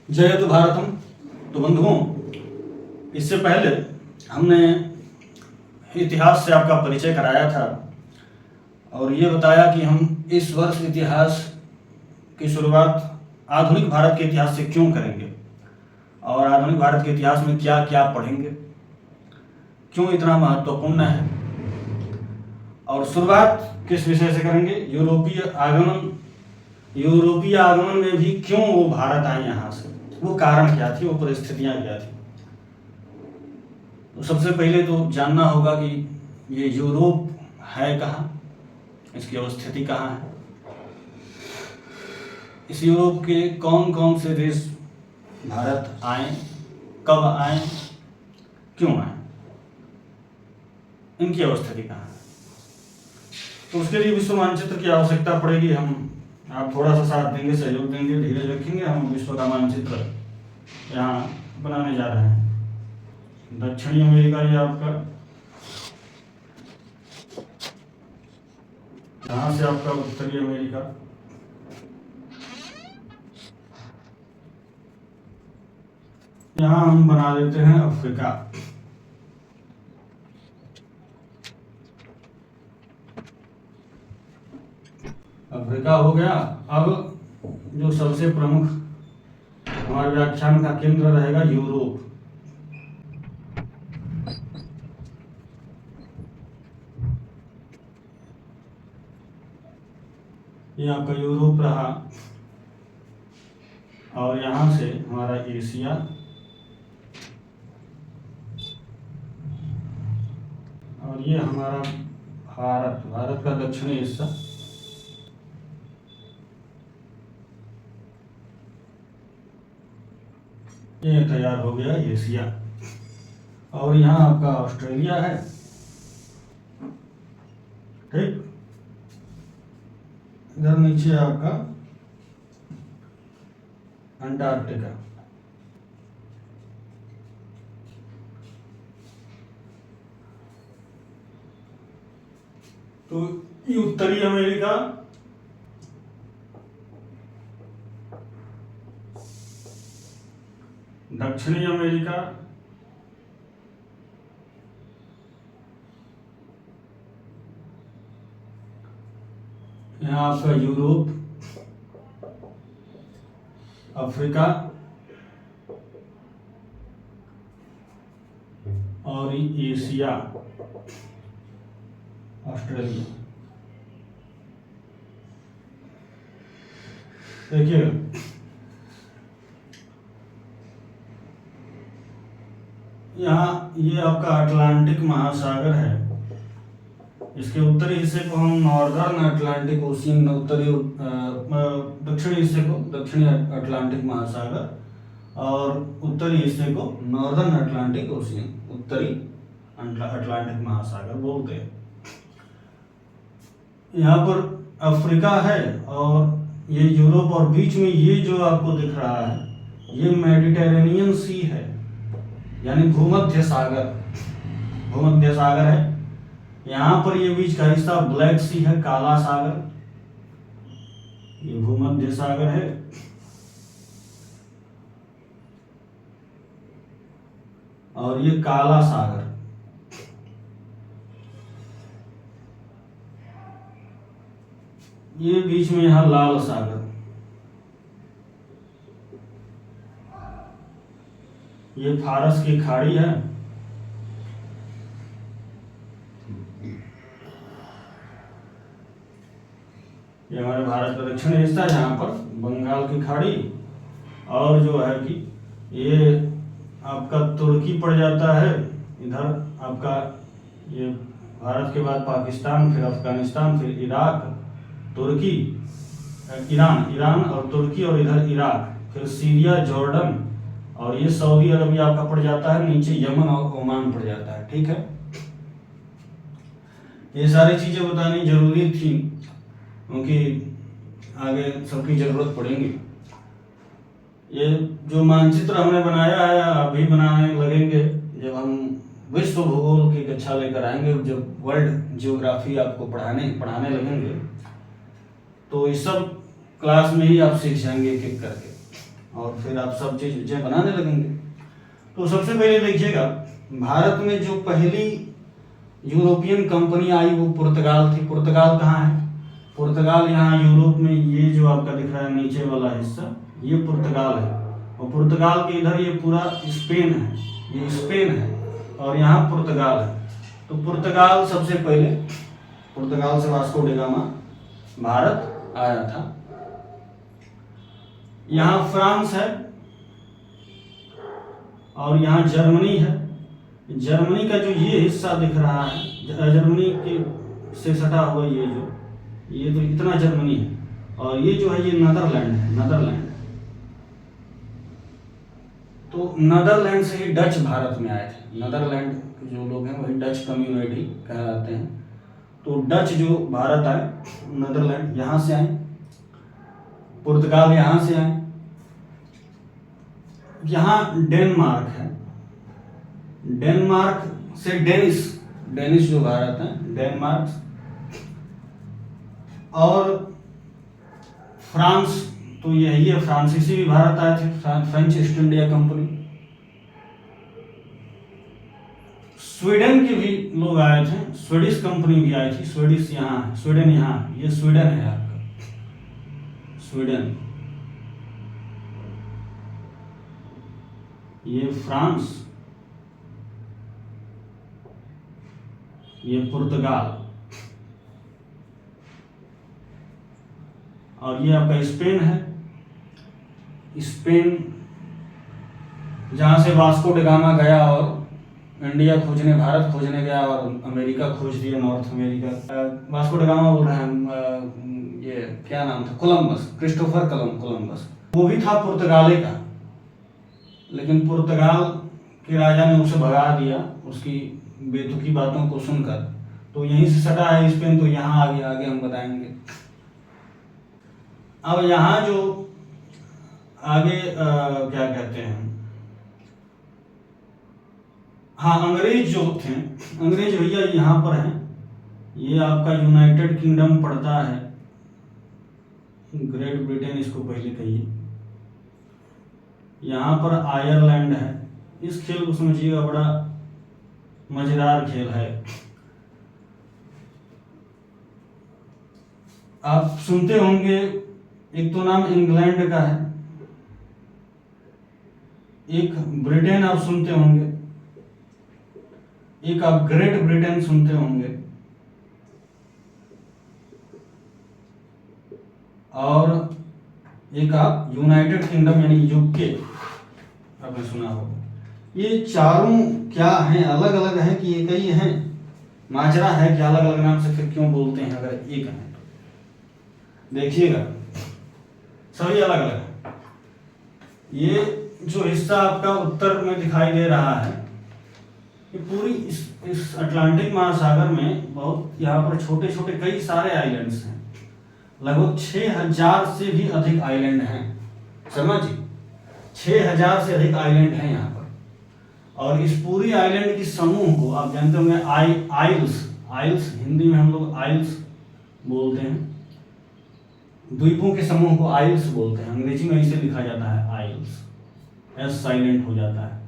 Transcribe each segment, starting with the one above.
जयतु भारतम। तो बंधुओं, इससे पहले हमने इतिहास से आपका परिचय कराया था और ये बताया कि हम इस वर्ष इतिहास की शुरुआत आधुनिक भारत के इतिहास से क्यों करेंगे और आधुनिक भारत के इतिहास में क्या क्या पढ़ेंगे, क्यों इतना महत्वपूर्ण है, और शुरुआत किस विषय से करेंगे, यूरोपीय आगमन में भी क्यों वो भारत आए यहाँ से, वो कारण क्या थी, वो परिस्थितियाँ क्या थी। तो सबसे पहले तो जानना होगा कि ये यूरोप है कहाँ, इसकी अवस्थिति कहाँ है, इस यूरोप के कौन कौन से देश भारत आए, कब आए, क्यों आए, इनकी अवस्थिति कहाँ है। तो उसके लिए विश्व मानचित्र की आवश्यकता पड़ेगी। आप थोड़ा सा साथ देंगे, सहयोग देंगे, धीरज रखेंगे, हम विश्व का मानचित्र यहाँ बनाने जा रहे हैं। दक्षिणी अमेरिका ये आपका, यहाँ से आपका उत्तरी अमेरिका, यहाँ हम बना देते हैं अफ्रीका। अफ्रीका हो गया। अब जो सबसे प्रमुख हमारे व्याख्यान का केंद्र रहेगा यूरोप। ये आपका यूरोप रहा और यहाँ से हमारा एशिया, और ये हमारा भारत का दक्षिणी हिस्सा, ये तैयार हो गया एशिया। और यहाँ आपका ऑस्ट्रेलिया है, ठीक। इधर नीचे आपका अंटार्कटिका। तो ये उत्तरी अमेरिका, दक्षिणी अमेरिका, यहाँ आपका यूरोप, अफ्रीका और एशिया, ऑस्ट्रेलिया। देखिए यहाँ ये आपका अटलांटिक महासागर है। इसके उत्तरी हिस्से को हम नॉर्दर्न अटलांटिक ओशियन, दक्षिणी हिस्से को दक्षिणी अटलांटिक महासागर और उत्तरी हिस्से को नॉर्दर्न अटलांटिक ओशियन, उत्तरी अटलांटिक महासागर बोलते हैं। यहाँ पर अफ्रीका है और ये यूरोप, और बीच में ये जो आपको दिख रहा है ये मेडिटेरेनियन सी है, यानी भूमध्य सागर है। यहाँ पर ये बीच का हिस्सा ब्लैक सी है, काला सागर, ये भूमध्य सागर है। और ये काला सागर, ये बीच में यहाँ लाल सागर, ये फारस की खाड़ी है। ये हमारे भारत का दक्षिणी हिस्सा है, यहाँ पर बंगाल की खाड़ी, और जो है कि ये आपका तुर्की पड़ जाता है। इधर आपका ये भारत के बाद पाकिस्तान, फिर अफगानिस्तान, फिर इराक, तुर्की, ईरान और तुर्की, और इधर इराक, फिर सीरिया, जॉर्डन, और ये सऊदी अरबिया आपका पड़ जाता है। नीचे यमन और ओमान पड़ जाता है, ठीक है। ये सारी चीजें बतानी जरूरी थी क्योंकि आगे सबकी जरूरत पड़ेगी। ये जो मानचित्र हमने बनाया है अभी बनाने लगेंगे जब हम विश्व भूगोल की कक्षा लेकर आएंगे, जब वर्ल्ड जियोग्राफी आपको पढ़ाने लगेंगे, तो इस सब क्लास में ही आप सीख जाएंगे एक एक करके। और फिर आप सब चीज़ें बनाने लगेंगे। तो सबसे पहले देखिएगा, भारत में जो पहली यूरोपियन कंपनी आई वो पुर्तगाल थी। पुर्तगाल कहाँ है? पुर्तगाल यहाँ यूरोप में, ये जो आपका दिख रहा है नीचे वाला हिस्सा, ये पुर्तगाल है। और पुर्तगाल के इधर ये पूरा स्पेन है, ये स्पेन है और यहाँ पुर्तगाल है। तो पुर्तगाल सबसे पहले, पुर्तगाल से वास्को डी गामा भारत आया था। यहाँ फ्रांस है और यहाँ जर्मनी है। जर्मनी का जो ये हिस्सा दिख रहा है, जर्मनी के से सटा हुआ ये तो इतना जर्मनी है। और ये जो है ये नीदरलैंड है, नीदरलैंड। तो नीदरलैंड से ही डच भारत में आए थे। नीदरलैंड के जो लोग हैं वही डच कम्युनिटी कहलाते हैं। तो डच जो भारत आए, नीदरलैंड यहाँ से आए, पुर्तगाल यहाँ से आए। यहाँ डेनमार्क है, डेनमार्क से डेनिश जो भारत है, डेनमार्क। और फ्रांस तो यही है, फ्रांसीसी भी भारत आए थे, French east India company. Sweden के भी लोग आए थे, स्वीडिश कंपनी भी आई थी। स्वीडिश यहाँ है, स्वीडन यहाँ, ये स्वीडन है आपका, स्वीडन। ये फ्रांस, ये पुर्तगाल और ये आपका स्पेन है। स्पेन जहाँ से वास्को डी गामा गया और इंडिया खोजने, भारत खोजने गया और अमेरिका खोज दिया, north America. Vasco D gamma बोल रहे हैं, ये क्या नाम था, कोलंबस, क्रिस्टोफर कोलंबस। वो भी था पुर्तगाली का, लेकिन पुर्तगाल के राजा ने उसे भगा दिया उसकी बेतुकी बातों को सुनकर। तो यहीं से सटा है स्पेन, तो यहाँ आगे हम बताएंगे। अब यहाँ जो आगे क्या कहते हैं, हाँ, अंग्रेज जो थे, अंग्रेज भैया यहाँ पर हैं। ये आपका यूनाइटेड किंगडम पड़ता है, ग्रेट ब्रिटेन इसको पहले कहिए। यहाँ पर आयरलैंड है। इस खेल को समझिएगा, बड़ा मजेदार खेल है। आप सुनते होंगे, एक तो नाम इंग्लैंड का है, एक ब्रिटेन आप सुनते होंगे, एक आप ग्रेट ब्रिटेन सुनते होंगे, और एक आप यूनाइटेड किंगडम यानी यूके आपने सुना होगा। ये चारों क्या हैं, अलग अलग हैं कि एक ही हैं? माजरा है कि अलग अलग नाम से फिर क्यों बोलते हैं अगर एक है तो? देखिएगा, सभी अलग अलग है। ये जो हिस्सा आपका उत्तर में दिखाई दे रहा है, ये पूरी इस अटलांटिक महासागर में बहुत यहाँ पर छोटे छोटे कई सारे आइलैंड्स हैं। लगभग 6000 से भी अधिक आइलैंड हैं, समझिए 6000 से अधिक आइलैंड हैं यहाँ पर। और इस पूरी आइलैंड की समूह को आप जानते होंगे आइल्स, हिंदी में हम लोग आइल्स बोलते हैं। द्वीपों के समूह को आइल्स बोलते हैं, अंग्रेजी में इसे लिखा जाता है आइल्स, एस साइलेंट हो जाता है।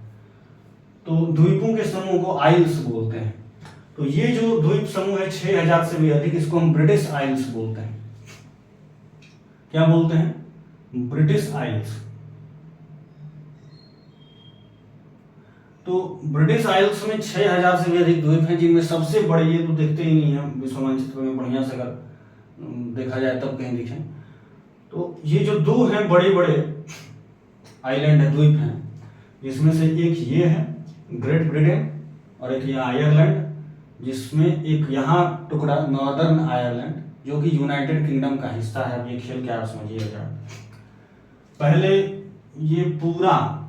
तो द्वीपों के समूह को आइल्स बोलते हैं। तो ये जो द्वीप समूह है 6000 से भी अधिक, इसको हम ब्रिटिश आइल्स बोलते हैं। क्या बोलते हैं? British Isles. तो ब्रिटिश आइल्स में 6000 से भी अधिक द्वीप हैं, जिनमें सबसे बड़े, ये तो देखते ही नहीं है विश्व मानचित्र में, बढ़िया से अगर देखा जाए तब कहीं दिखें। तो ये जो दो हैं बड़े बड़े आइलैंड है, द्वीप हैं, जिसमें से एक ये है ग्रेट ब्रिटेन और एक ये आयरलैंड, जिसमें एक यहाँ टुकड़ा नॉर्दर्न आयरलैंड जो कि यूनाइटेड किंगडम का हिस्सा है। अब ये खेल क्या आप समझिएगा। पहले ये पूरा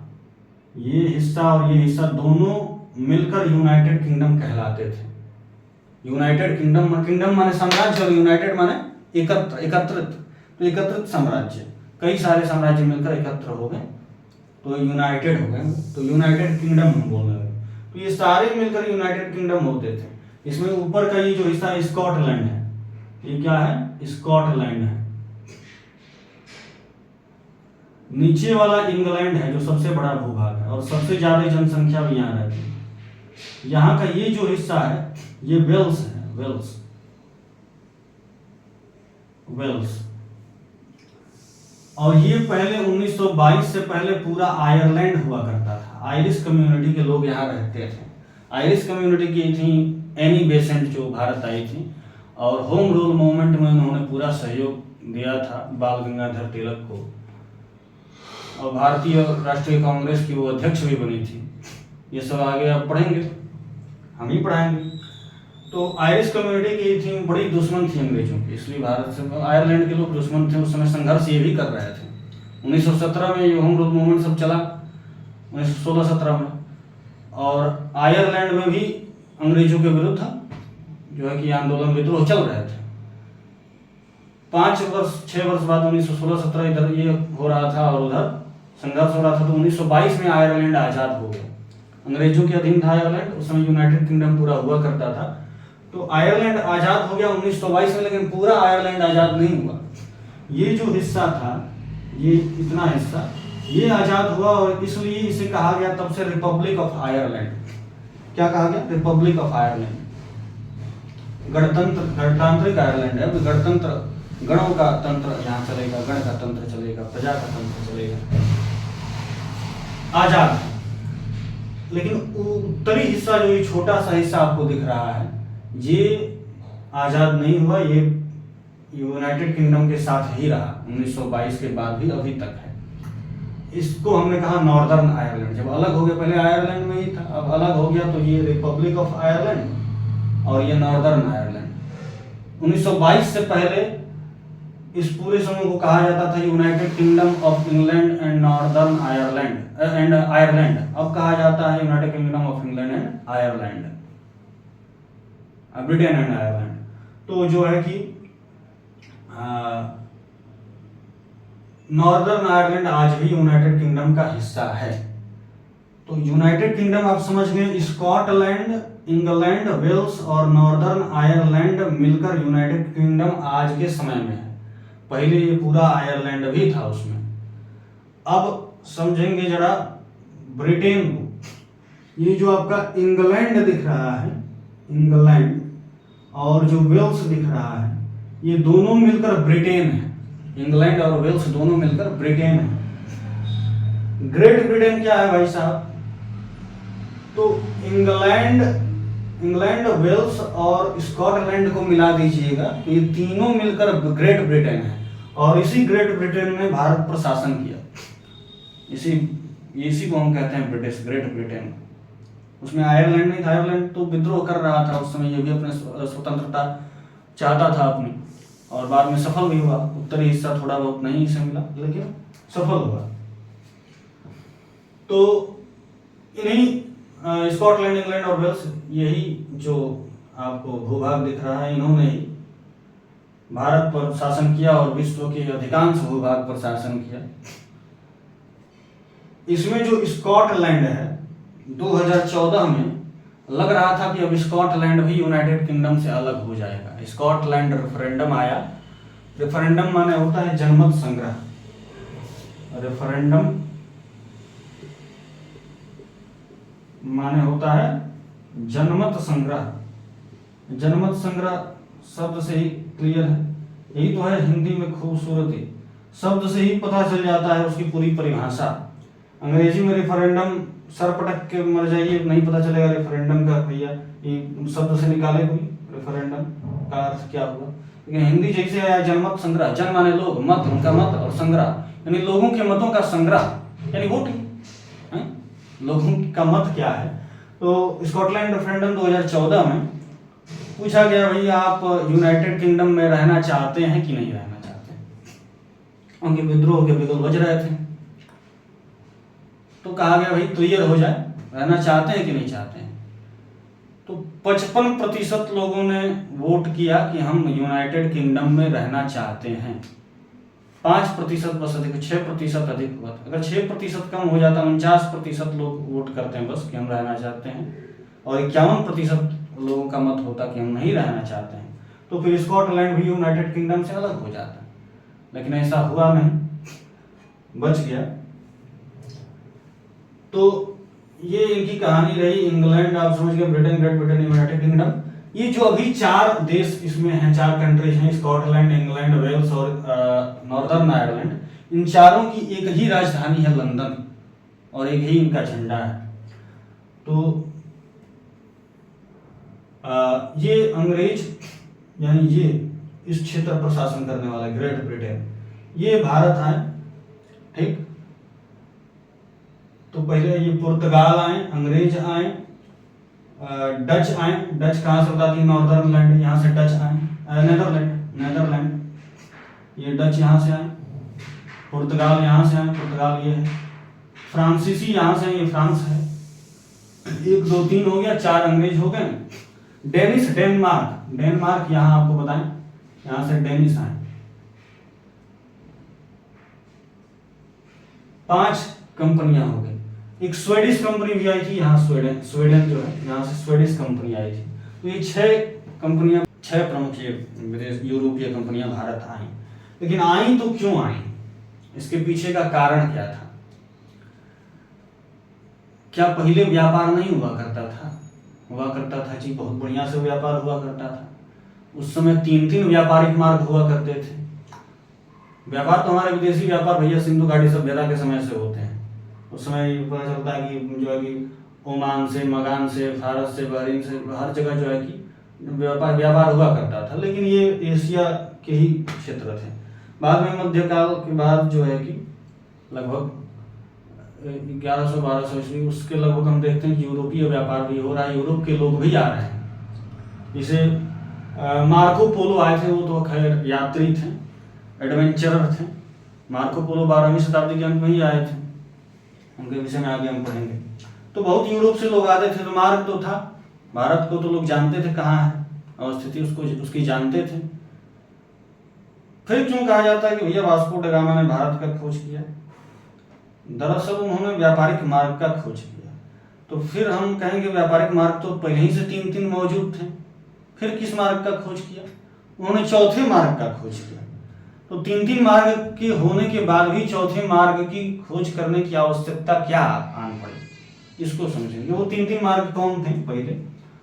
ये हिस्सा और ये हिस्सा दोनों मिलकर यूनाइटेड किंगडम कहलाते थे। यूनाइटेड किंगडम माने साम्राज्य और यूनाइटेड माने एकत्रित। तो एकत्रित साम्राज्य, कई सारे साम्राज्य मिलकर एकत्र हो गए तो यूनाइटेड हो गए, तो यूनाइटेड किंगडम हम बोल रहे हैं। तो ये सारे मिलकर यूनाइटेड किंगडम होते थे। इसमें ऊपर का ये जो हिस्सा स्कॉटलैंड है, ये क्या है? स्कॉटलैंड है। नीचे वाला इंग्लैंड है जो सबसे बड़ा भूभाग है और सबसे ज्यादा जनसंख्या भी यहाँ रहती है। यहाँ का ये जो हिस्सा है ये वेल्स है, वेल्स। और ये पहले 1922 से पहले पूरा आयरलैंड हुआ करता था। आयरिश कम्युनिटी के लोग यहाँ रहते थे। आयरिश कम्युनिटी की थी एनी बेसेंट जो भारत आई थी और होम रूल मूवमेंट में उन्होंने पूरा सहयोग दिया था बाल गंगाधर तिलक को, और भारतीय राष्ट्रीय कांग्रेस की वो अध्यक्ष भी बनी थी। ये सब आगे आप पढ़ेंगे, हम ही पढ़ाएंगे। तो आयरिश कम्युनिटी की थी बड़ी दुश्मन थी अंग्रेजों की, इसलिए भारत से आयरलैंड के लोग दुश्मन थे। उस समय संघर्ष ये भी कर रहे थे। 1917 में ये होम रूल मूवमेंट सब चला, 1916-17 में, और आयरलैंड में भी अंग्रेजों के विरुद्ध जो है कि आंदोलन विद्रोह चल रहे थे। 6 वर्ष बाद 1916-17 इधर ये हो रहा था और उधर संघर्ष हो रहा था। तो 1922 में आयरलैंड आजाद हो गया। अंग्रेजों के अधीन था आयरलैंड, उस समय यूनाइटेड किंगडम पूरा हुआ करता था। तो आयरलैंड आजाद हो गया 1922 में, लेकिन पूरा आयरलैंड आजाद नहीं हुआ। ये जो हिस्सा था, ये इतना हिस्सा ये आजाद हुआ और इसलिए इसे कहा गया तब से रिपब्लिक ऑफ आयरलैंड। क्या कहा गया? Republic of Ireland. गणतांत्रिक आयरलैंड है। गणतंत्र, गणों का तंत्र यहाँ चलेगा, गण का तंत्र चलेगा, प्रजा का तंत्र चलेगा, आजाद। लेकिन उत्तरी हिस्सा जो ये छोटा सा हिस्सा आपको दिख रहा है ये आजाद नहीं हुआ। ये यूनाइटेड किंगडम के साथ ही रहा 1922 के बाद भी, अभी तक है। इसको हमने कहा नॉर्दर्न आयरलैंड। जब अलग हो गया, पहले आयरलैंड में ही था, अब अलग हो गया तो ये रिपब्लिक ऑफ आयरलैंड और ये नॉर्दर्न आयरलैंड। 1922 से पहले इस पूरे समूह को कहा जाता था United kingdom of England and northern Ireland. अब कहा जाता है United kingdom of England and Ireland, Britain and Ireland. तो जो है कि नॉर्दर्न आयरलैंड आज भी यूनाइटेड किंगडम का हिस्सा है। तो यूनाइटेड किंगडम आप समझ गए, स्कॉटलैंड, इंग्लैंड, वेल्स और नॉर्दर्न आयरलैंड मिलकर यूनाइटेड किंगडम आज के समय में है। पहले ये पूरा आयरलैंड भी था उसमें। अब समझेंगे जरा ब्रिटेन को। ये जो आपका इंग्लैंड दिख रहा है, इंग्लैंड, और जो वेल्स दिख रहा है, ये दोनों मिलकर ब्रिटेन है। इंग्लैंड और वेल्स दोनों मिलकर ब्रिटेन है। ग्रेट ब्रिटेन क्या है भाई साहब? तो इंग्लैंड, वेल्स और स्कॉटलैंड को मिला दीजिएगा तो ये तीनों मिलकर ग्रेट ब्रिटेन है। और इसी ग्रेट ब्रिटेन ने भारत पर शासन किया। इसी को हम कहते हैं ब्रिटिश, ग्रेट ब्रिटेन। उसमें आयरलैंड नहीं था। आयरलैंड तो विद्रोह कर रहा था उस समय, ये भी अपने स्वतंत्रता चाहता था अपनी, और बाद में सफल भी हुआ। उत्तरी हिस्सा थोड़ा बहुत नहीं इसे मिला, लेकिन सफल हुआ। तो इन्हीं स्कॉटलैंड, इंग्लैंड और वेल्स, यही जो आपको भूभाग दिख रहा है, इन्होंने ही भारत पर शासन किया और विश्व के अधिकांश भूभाग पर शासन किया। इसमें जो स्कॉटलैंड है, 2014 में लग रहा था कि अब स्कॉटलैंड भी यूनाइटेड किंगडम से अलग हो जाएगा। स्कॉटलैंड रेफरेंडम आया। रेफरेंडम माने होता है जनमत संग्रह। रेफरेंडम माने होता है जनमत संग्रह। जनमत संग्रह शब्द से ही क्लियर है, यही तो है हिंदी में खूबसूरती। शब्द से ही पता चल जाता है उसकी पूरी परिभाषा। अंग्रेजी में रेफरेंडम सर पटक के मर जाइए, नहीं पता चलेगा रेफरेंडम का भैया, ये शब्द से निकाले कोई रेफरेंडम का अर्थ क्या हुआ। लेकिन हिंदी जैसे आया जनमत संग्रह, जन माने लोग, मत उनका मत, और संग्रह यानी लोगों के मतों का संग्रह, यानी वोटिंग, लोगों का मत क्या है। तो स्कॉटलैंड रेफरेंडम 2014 में पूछा गया, भैया आप यूनाइटेड किंगडम में रहना चाहते हैं कि नहीं रहना चाहते हैं। उनके विद्रोह के बिगुल बज रहे थे। तो कहा गया भाई क्लियर हो जाए, रहना चाहते हैं कि नहीं चाहते हैं। तो 55% लोगों ने वोट किया कि हम यूनाइटेड किंगडम में रहना चाहते हैं। 5% बस अधिक, 6% अधिक हुआ। अगर 6% कम हो जाता, 49% लोग वोट करते हैं बस कि हम रहना चाहते हैं, और 51% लोगों का मत होता कि हम नहीं रहना चाहते हैं, तो फिर स्कॉटलैंड भी यूनाइटेड किंगडम से अलग हो जाता। लेकिन ऐसा हुआ नहीं। बच गया। तो ये इनकी कहानी रही। इंग्लैंड आप समझ गए, Britain, great Britain, United kingdom. ये जो अभी 4 देश इसमें हैं, 4 कंट्रीज हैं, स्कॉटलैंड, इंग्लैंड, वेल्स और नॉर्दर्न आयरलैंड। इन चारों की एक ही राजधानी है लंदन, और एक ही इनका झंडा है। तो ये अंग्रेज यानी ये इस क्षेत्र पर शासन करने वाला ग्रेट ब्रिटेन, ये भारत आए, ठीक। तो पहले ये पुर्तगाल आए, अंग्रेज आए, डच आए। डच कहाँ से बताती है? नॉर्दर्न लैंड, यहाँ से डच आए। नेदरलैंड, ये डच यहाँ से आए। पुर्तगाल यहाँ से आए, पुर्तगाल ये है। फ्रांसीसी यहाँ से, ये फ्रांस है। 1 2 3 हो गया, 4 अंग्रेज हो गए। डेनिश, डेनमार्क यहाँ आपको बताएं, यहाँ से डेनिश आए। 5 कंपनियां हो गई। एक स्वीडिश कंपनी भी आई थी यहाँ, स्वीडन जो है, यहाँ से स्वीडिश कंपनी आई थी। तो ये 6 कंपनियां, 6 प्रमुख ये विदेश यूरोपीय कंपनियां भारत आई। लेकिन आई तो क्यों आई? इसके पीछे का कारण क्या था? क्या पहले व्यापार नहीं हुआ करता था? हुआ करता था जी, बहुत बढ़िया से व्यापार हुआ करता था। उस समय 3 व्यापारिक मार्ग हुआ करते थे। व्यापार तो हमारे विदेशी व्यापार भैया सिंधु घाटी सभ्यता के समय से होते हैं। उस समय पता चलता है कि जो है कि ओमान से, मगान से, फारस से, बहरीन से, हर जगह जो है कि व्यापार हुआ करता था। लेकिन ये एशिया के ही क्षेत्र थे। बाद में मध्यकाल के बाद जो है कि लगभग 1100-1200 ईस्वी, उसके लगभग हम देखते हैं कि यूरोपीय व्यापार भी हो रहा है, यूरोप के लोग भी आ रहे हैं। जैसे मार्को पोलो आए थे, वो तो खैर यात्री थे, एडवेंचरर थे। मार्को पोलो 12वीं शताब्दी के अंत में ही आए थे, उनके विषय में आगे हम पढ़ेंगे। तो बहुत यूरोप से लोग आते थे, तो मार्ग तो था। भारत को तो लोग जानते थे कहाँ है, अवस्थिति उसकी जानते थे। फिर क्यों कहा जाता है कि भैया वास्को ड गामा ने भारत का खोज किया? दरअसल उन्होंने व्यापारिक मार्ग का खोज किया। तो फिर हम कहेंगे व्यापारिक मार्ग तो पहले ही से 3 मौजूद थे। फिर किस मार्ग का खोज किया? उन्होंने चौथे मार्ग का खोज किया। तो 3 मार्ग के होने के बाद भी चौथे मार्ग की खोज करने की आवश्यकता क्या आन पड़ी, इसको समझेंगे। वो 3 मार्ग कौन थे पहले,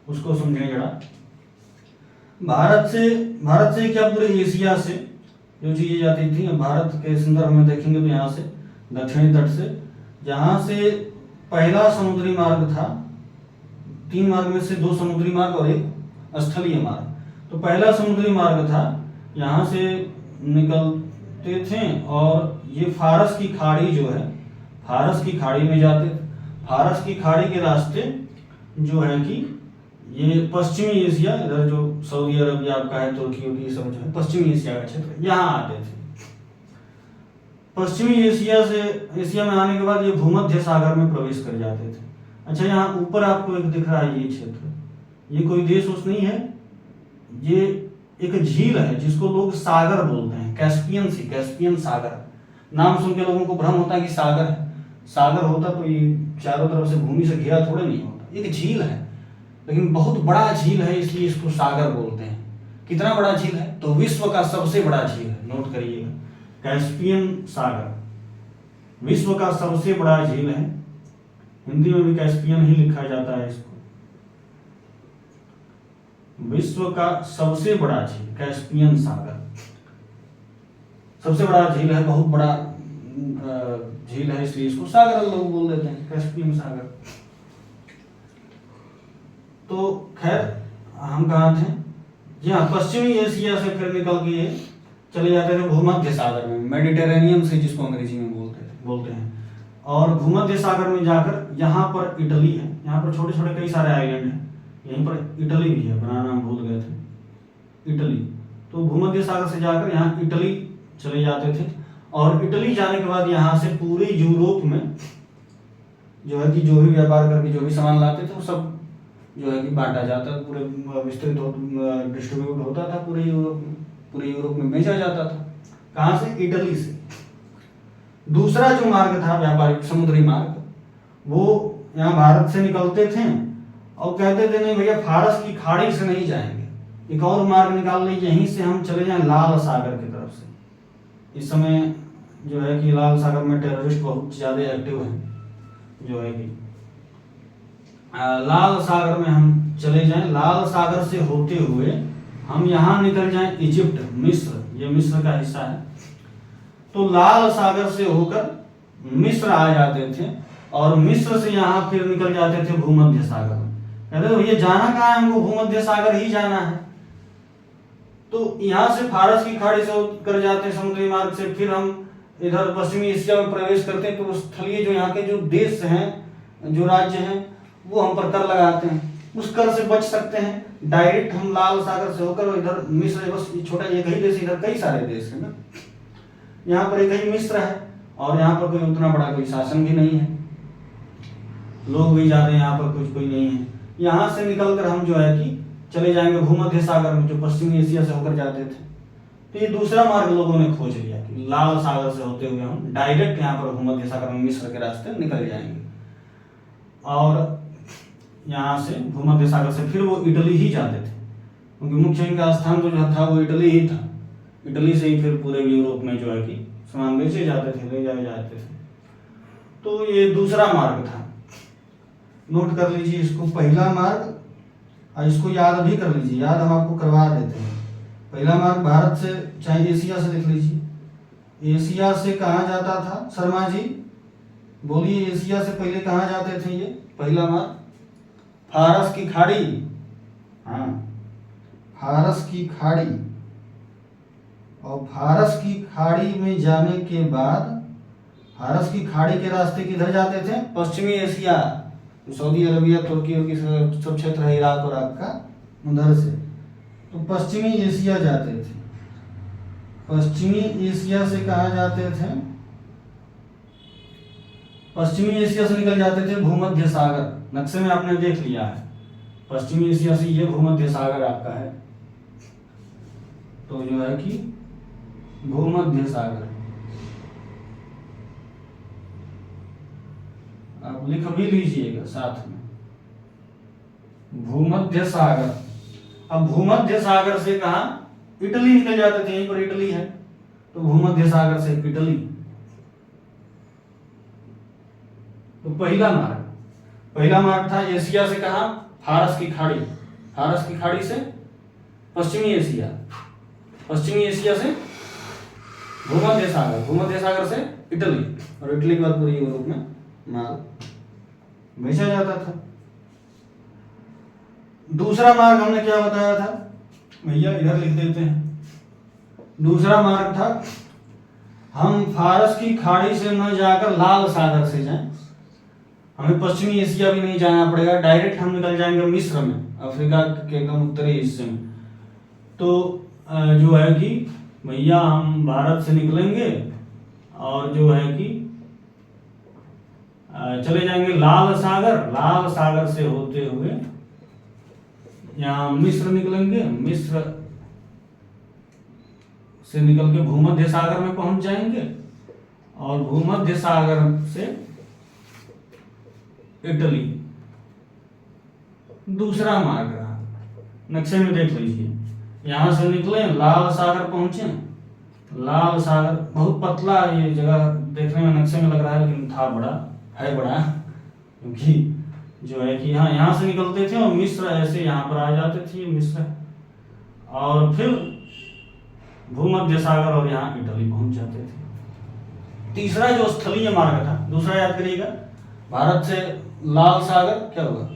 उसको समझेंगे जरा। भारत से क्या पूरे एशिया से जो चीजें जाती थी, भारत के संदर्भ में देखेंगे तो यहाँ से दक्षिणी तट से, जहाँ से पहला समुद्री मार्ग था। 3 मार्ग में से 2 समुद्री मार्ग और 1 स्थलीय मार्ग। तो पहला समुद्री मार्ग था, यहाँ से निकलते थे और ये फारस की खाड़ी जो है, फारस की खाड़ी में जाते थे। फारस की खाड़ी के रास्ते जो है कि ये पश्चिमी एशिया, इधर जो सऊदी अरबिया आपका है, तुर्की सब जो है पश्चिमी एशिया का क्षेत्र, यहाँ आते थे। पश्चिमी एशिया में आने के बाद ये भूमध्य सागर में प्रवेश कर जाते थे। अच्छा, यहाँ ऊपर आपको एक दिख रहा है ये क्षेत्र, ये कोई देश उस नहीं है, ये एक झील है जिसको लोग सागर बोलते हैं, कैस्पियन सागर। नाम सुन के लोगों को भ्रम होता है कि सागर है। सागर होता तो ये चारों तरफ से भूमि से घिरा थोड़े नहीं होता। एक झील है, लेकिन बहुत बड़ा झील है, इसलिए इसको सागर बोलते हैं। कितना बड़ा झील है? तो विश्व का सबसे बड़ा झील है, नोट करिएगा, कैस्पियन सागर विश्व का सबसे बड़ा झील है। हिंदी में भी कैस्पियन ही लिखा जाता है इसको। विश्व का सबसे बड़ा झील कैस्पियन सागर, सबसे बड़ा झील है, बहुत बड़ा झील है, इसलिए इसको सागर लोग बोल देते हैं, कैस्पियन सागर। तो खैर हम कहाँ थे? यहाँ पश्चिमी एशिया से फिर निकल के चले जाते थे भूमध्य सागर में, मेडिटेरेनियन से जिसको अंग्रेजी में बोलते हैं। और भूमध्य सागर में जाकर यहाँ पर इटली है, यहाँ पर छोटे छोटे कई सारे आइलैंड हैं, यहीं पर इटली भी है, अपना नाम भूल गए थे, इटली। तो भूमध्य सागर से जाकर यहाँ इटली चले जाते थे, और इटली जाने के बाद यहाँ से पूरे यूरोप में जो है कि जो भी व्यापार करके जो भी सामान लाते थे वो सब जो है कि बांटा जाता था, पूरे विस्तृत डिस्ट्रीब्यूट होता था पूरे यूरोप में बेचा जाता था। कहाँ से? इटली से। दूसरा जो मार्ग था व्यापारिक समुद्री मार्ग, वो यहाँ भारत से निकलते थे और कहते थे नहीं भैया फारस की खाड़ी से नहीं जाएंगे, एक और मार्ग निकाल ले, यहीं से हम चले जाएं लाल सागर की तरफ से। इस समय जो है कि लाल सागर में टेररिस्ट बहुत ज़्यादा एक्टिव हैं, जो है कि लाल सागर में हम चले जाएं, लाल सागर से होते हुए हम यहाँ निकल जाएं इजिप्ट, मिस्र, ये मिस्र का हिस्सा है। तो लाल सागर से होकर मिस्र आ जाते थे और मिस्र से यहाँ फिर निकल जाते थे भूमध्य सागर में। कहते भैया जाना कहाँ है, हमको भूमध्य सागर ही जाना है। तो यहाँ से फारस की खाड़ी से कर जाते हैं समुद्री मार्ग से, फिर हम इधर पश्चिमी एशिया में प्रवेश करते हैं। तो स्थलीय जो यहाँ के जो देश हैं, जो राज्य हैं, वो हम पर कर लगाते हैं, उस कर से बच सकते हैं। डायरेक्ट हम लाल सागर से होकर इधर मिस्र, बस छोटा एक ही देश, इधर कई सारे देश हैं ना, यहाँ पर एक ही मिस्र है और यहाँ पर कोई उतना बड़ा कोई शासन भी नहीं है, लोग भी जा रहे हैं, यहाँ पर कुछ कोई नहीं है। यहाँ से निकलकर हम जो है कि चले जाएंगे भूमध्य सागर में, जो पश्चिमी एशिया से होकर जाते थे। तो ये दूसरा मार्ग लोगों ने खोज लिया कि लाल सागर से होते हुए हम डायरेक्ट यहाँ पर भूमध्य सागर में मिस्र के रास्ते निकल जाएंगे और यहाँ से भूमध्य सागर से फिर वो इटली ही जाते थे, क्योंकि मुख्य इनका स्थान तो जो था वो इटली ही था। इटली से ही फिर पूरे यूरोप में जो है कि सामान बेचे जाते थे, ले जाए जाते थे। तो ये दूसरा मार्ग था, नोट कर लीजिए इसको, पहला मार्ग, और इसको याद भी कर लीजिए, याद हम आपको करवा देते हैं। पहला मार्ग भारत से, चाहे एशिया से लिख लीजिए। एशिया से कहाँ जाता था शर्मा जी, बोलिए, एशिया से पहले कहाँ जाते थे ये पहला मार्ग? फारस की खाड़ी, हाँ, फारस की खाड़ी। और फारस की खाड़ी में जाने के बाद, फारस की खाड़ी के रास्ते किधर जाते थे? पश्चिमी एशिया, सऊदी अरबिया, तुर्की और सब क्षेत्र है, इराक और आपका, उधर से तो पश्चिमी एशिया जाते थे। पश्चिमी एशिया से कहाँ जाते थे? पश्चिमी एशिया से निकल जाते थे भूमध्य सागर। नक्शे में आपने देख लिया है, पश्चिमी एशिया से ये भूमध्य सागर आपका है। तो जो है कि भूमध्य सागर आप लिख भी लीजिएगा साथ में, भूमध्य सागर। अब भूमध्य सागर से कहा इटली निकल जाते थे, यहीं पर इटली है, तो भूमध्य सागर से इटली। तो पहला मार्ग था एशिया से कहा फारस की खाड़ी, फारस की खाड़ी से पश्चिमी एशिया, पश्चिमी एशिया से भूमध्य सागर, भूमध्य सागर से इटली, और इटली के बाद पूरी यूरोप में माल बेचा जाता था। दूसरा मार्ग हमने क्या बताया था भैया, इधर लिख देते हैं। दूसरा मार्ग था हम फारस की खाड़ी से न जाकर लाल सागर से जाएं, हमें पश्चिमी एशिया भी नहीं जाना पड़ेगा, डायरेक्ट हम निकल जाएंगे मिस्र में, अफ्रीका के एकदम उत्तरी हिस्से में। तो जो है कि भैया हम भारत से निकलेंगे और जो है कि चले जाएंगे लाल सागर, लाल सागर से होते हुए यहाँ मिस्र निकलेंगे, मिस्र से निकल के भूमध्य सागर में पहुंच जाएंगे और भूमध्य सागर से इटली। दूसरा मार्ग रहा, नक्शे में देख लीजिए, यहां से निकले लाल सागर पहुंचे, लाल सागर बहुत पतला ये जगह देखने में नक्शे में लग रहा है, लेकिन था बड़ा, है बड़ा, क्योंकि जो है कि यहाँ से निकलते थे और मिस्र ऐसे यहाँ पर आ जाते थे, मिस्र, और फिर भूमध्य सागर और यहाँ इटली पहुंच जाते थे। तीसरा जो स्थलीय मार्ग था, दूसरा याद करिएगा, भारत से लाल सागर, क्या हुआ,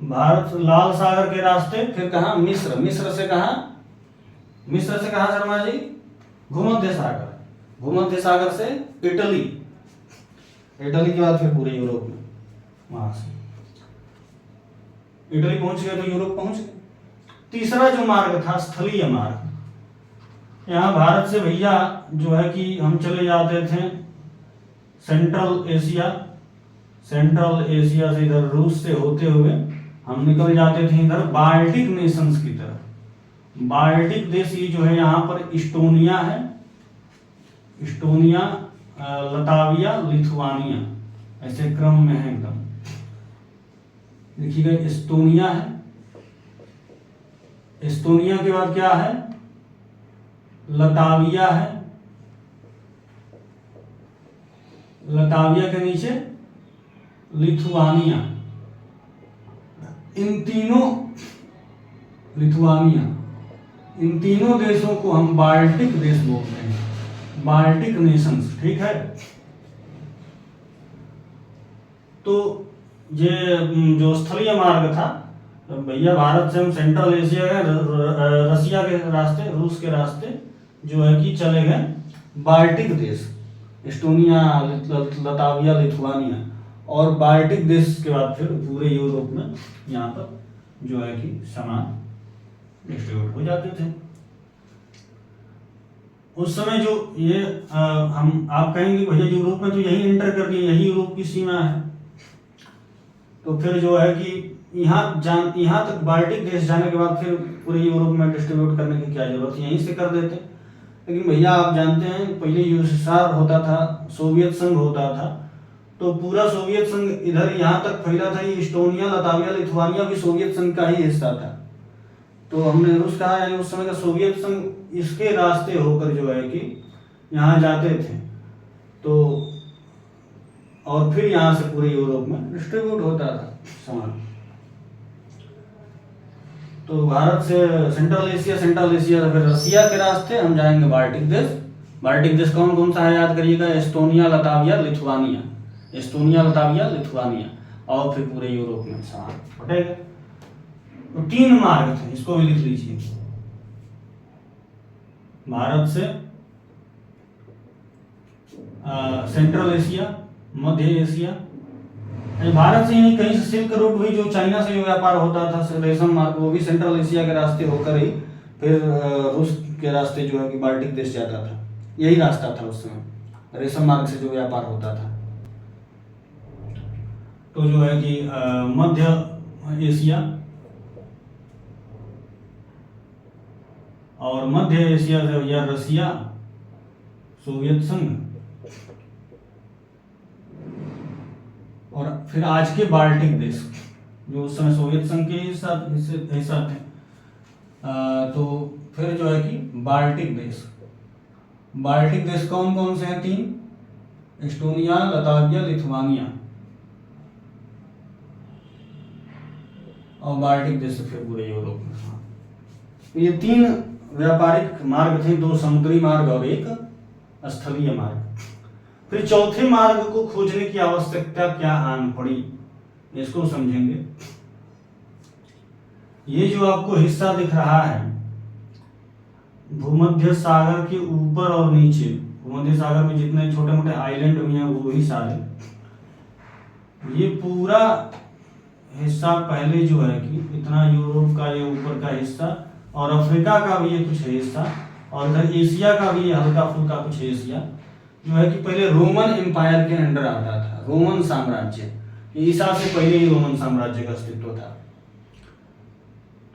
भारत लाल सागर के रास्ते फिर कहा मिस्र, मिस्र से कहा, मिस्र से कहा शर्मा जी भूमध्य सागर, भूमध्य सागर से इटली, इटली के बाद फिर पूरे यूरोप में, वहां से इटली पहुंच गए तो यूरोप पहुंच गए। तीसरा जो मार्ग था स्थलीय मार्ग, यहाँ भारत से भैया जो है कि हम चले जाते थे सेंट्रल एशिया, सेंट्रल एशिया से इधर रूस से होते हुए हम निकल जाते थे इधर बाल्टिक नेशंस की तरफ। बाल्टिक देश ये जो है यहाँ पर इस्टोनिया है, इस्टोनिया, लताविया, लिथुआनिया, ऐसे क्रम में है एकदम, देखिएगा एस्टोनिया है, एस्टोनिया के बाद क्या है, लताविया है, लताविया के नीचे लिथुआनिया, इन तीनों देशों को हम बाल्टिक देश बोलते हैं, बाल्टिक नेशंस, ठीक है। तो ये जो स्थलीय मार्ग था भैया, भारत से हम सेंट्रल एशिया गए, रसिया के रास्ते, रूस के रास्ते जो है कि चले गए बाल्टिक देश, एस्टोनिया, लताविया, लिथुआनिया, और बाल्टिक देश के बाद फिर पूरे यूरोप में यहाँ पर जो है कि सामान डिस्ट्रीब्यूट हो जाते थे। उस समय जो ये हम आप कहेंगे भैया यूरोप में तो यही एंटर कर लिए, यही यूरोप की सीमा है, तो फिर जो है कि यहाँ तक बाल्टिक देश जाने के बाद फिर पूरे यूरोप में डिस्ट्रीब्यूट करने की क्या जरूरत है, यहीं से कर देते। लेकिन भैया आप जानते हैं पहले यूएसएसआर होता था, सोवियत संघ होता था, तो पूरा सोवियत संघ इधर यहाँ तक फैला था, ये एस्टोनिया, लताविया, लिथुआनिया भी सोवियत संघ का ही हिस्सा था। तो हमने रूस कहा, यानी उस समय का सोवियत संघ इसके रास्ते होकर जो है कि यहाँ जाते थे, तो और फिर यहाँ से पूरे यूरोप में डिस्ट्रीब्यूट होता था सामान। तो भारत से सेंट्रल एशिया फिर रसिया के रास्ते हम जाएंगे बाल्टिक देश। बाल्टिक देश कौन कौन सा है याद करिएगा, Estonia, Latvia, Lithuania, Estonia, Latvia, Lithuania, और फिर पूरे यूरोप में सामान बटेगा। तो 3 मार्ग थे, इसको भी लिख लीजिए। भारत से सेंट्रल एशिया, मध्य एशिया, भारत से ही कहीं से सिल्क रूट हुई, जो चाइना से जो व्यापार होता था, रेशम मार्ग, वो भी सेंट्रल एशिया के रास्ते होकर ही फिर रूस के रास्ते जो है कि बाल्टिक देश जाता था, यही रास्ता था उस समय, रेशम मार्ग से जो व्यापार होता था। तो जो है कि मध्य एशिया और मध्य एशिया से या रसिया, सोवियत संघ, और फिर आज के बाल्टिक देश जो उस समय सोवियत संघ के हिस्सा थे। तो फिर जो है कि बाल्टिक देश कौन कौन से हैं? 3, एस्टोनिया, लताविया, लिथुआनिया, और बाल्टिक देश से फिर पूरे यूरोप में। ये 3 व्यापारिक मार्ग थे, 2 समुद्री मार्ग और 1 स्थलीय मार्ग। फिर चौथे मार्ग को खोजने की आवश्यकता क्या आन पड़ी, इसको समझेंगे। ये जो आपको हिस्सा दिख रहा है भूमध्य सागर के ऊपर और नीचे, भूमध्य सागर में जितने छोटे मोटे आइलैंड भी हैं वो ही सारे, ये पूरा हिस्सा पहले जो है कि इतना यूरोप का ये ऊपर का हिस्सा, और अफ्रीका का भी ये कुछ हिस्सा, और इधर एशिया का भी हल्का फुल्का कुछ एशिया जो है कि पहले रोमन एम्पायर के अंडर आता था, रोमन साम्राज्य, ईसा से पहले ही रोमन साम्राज्य का अस्तित्व था।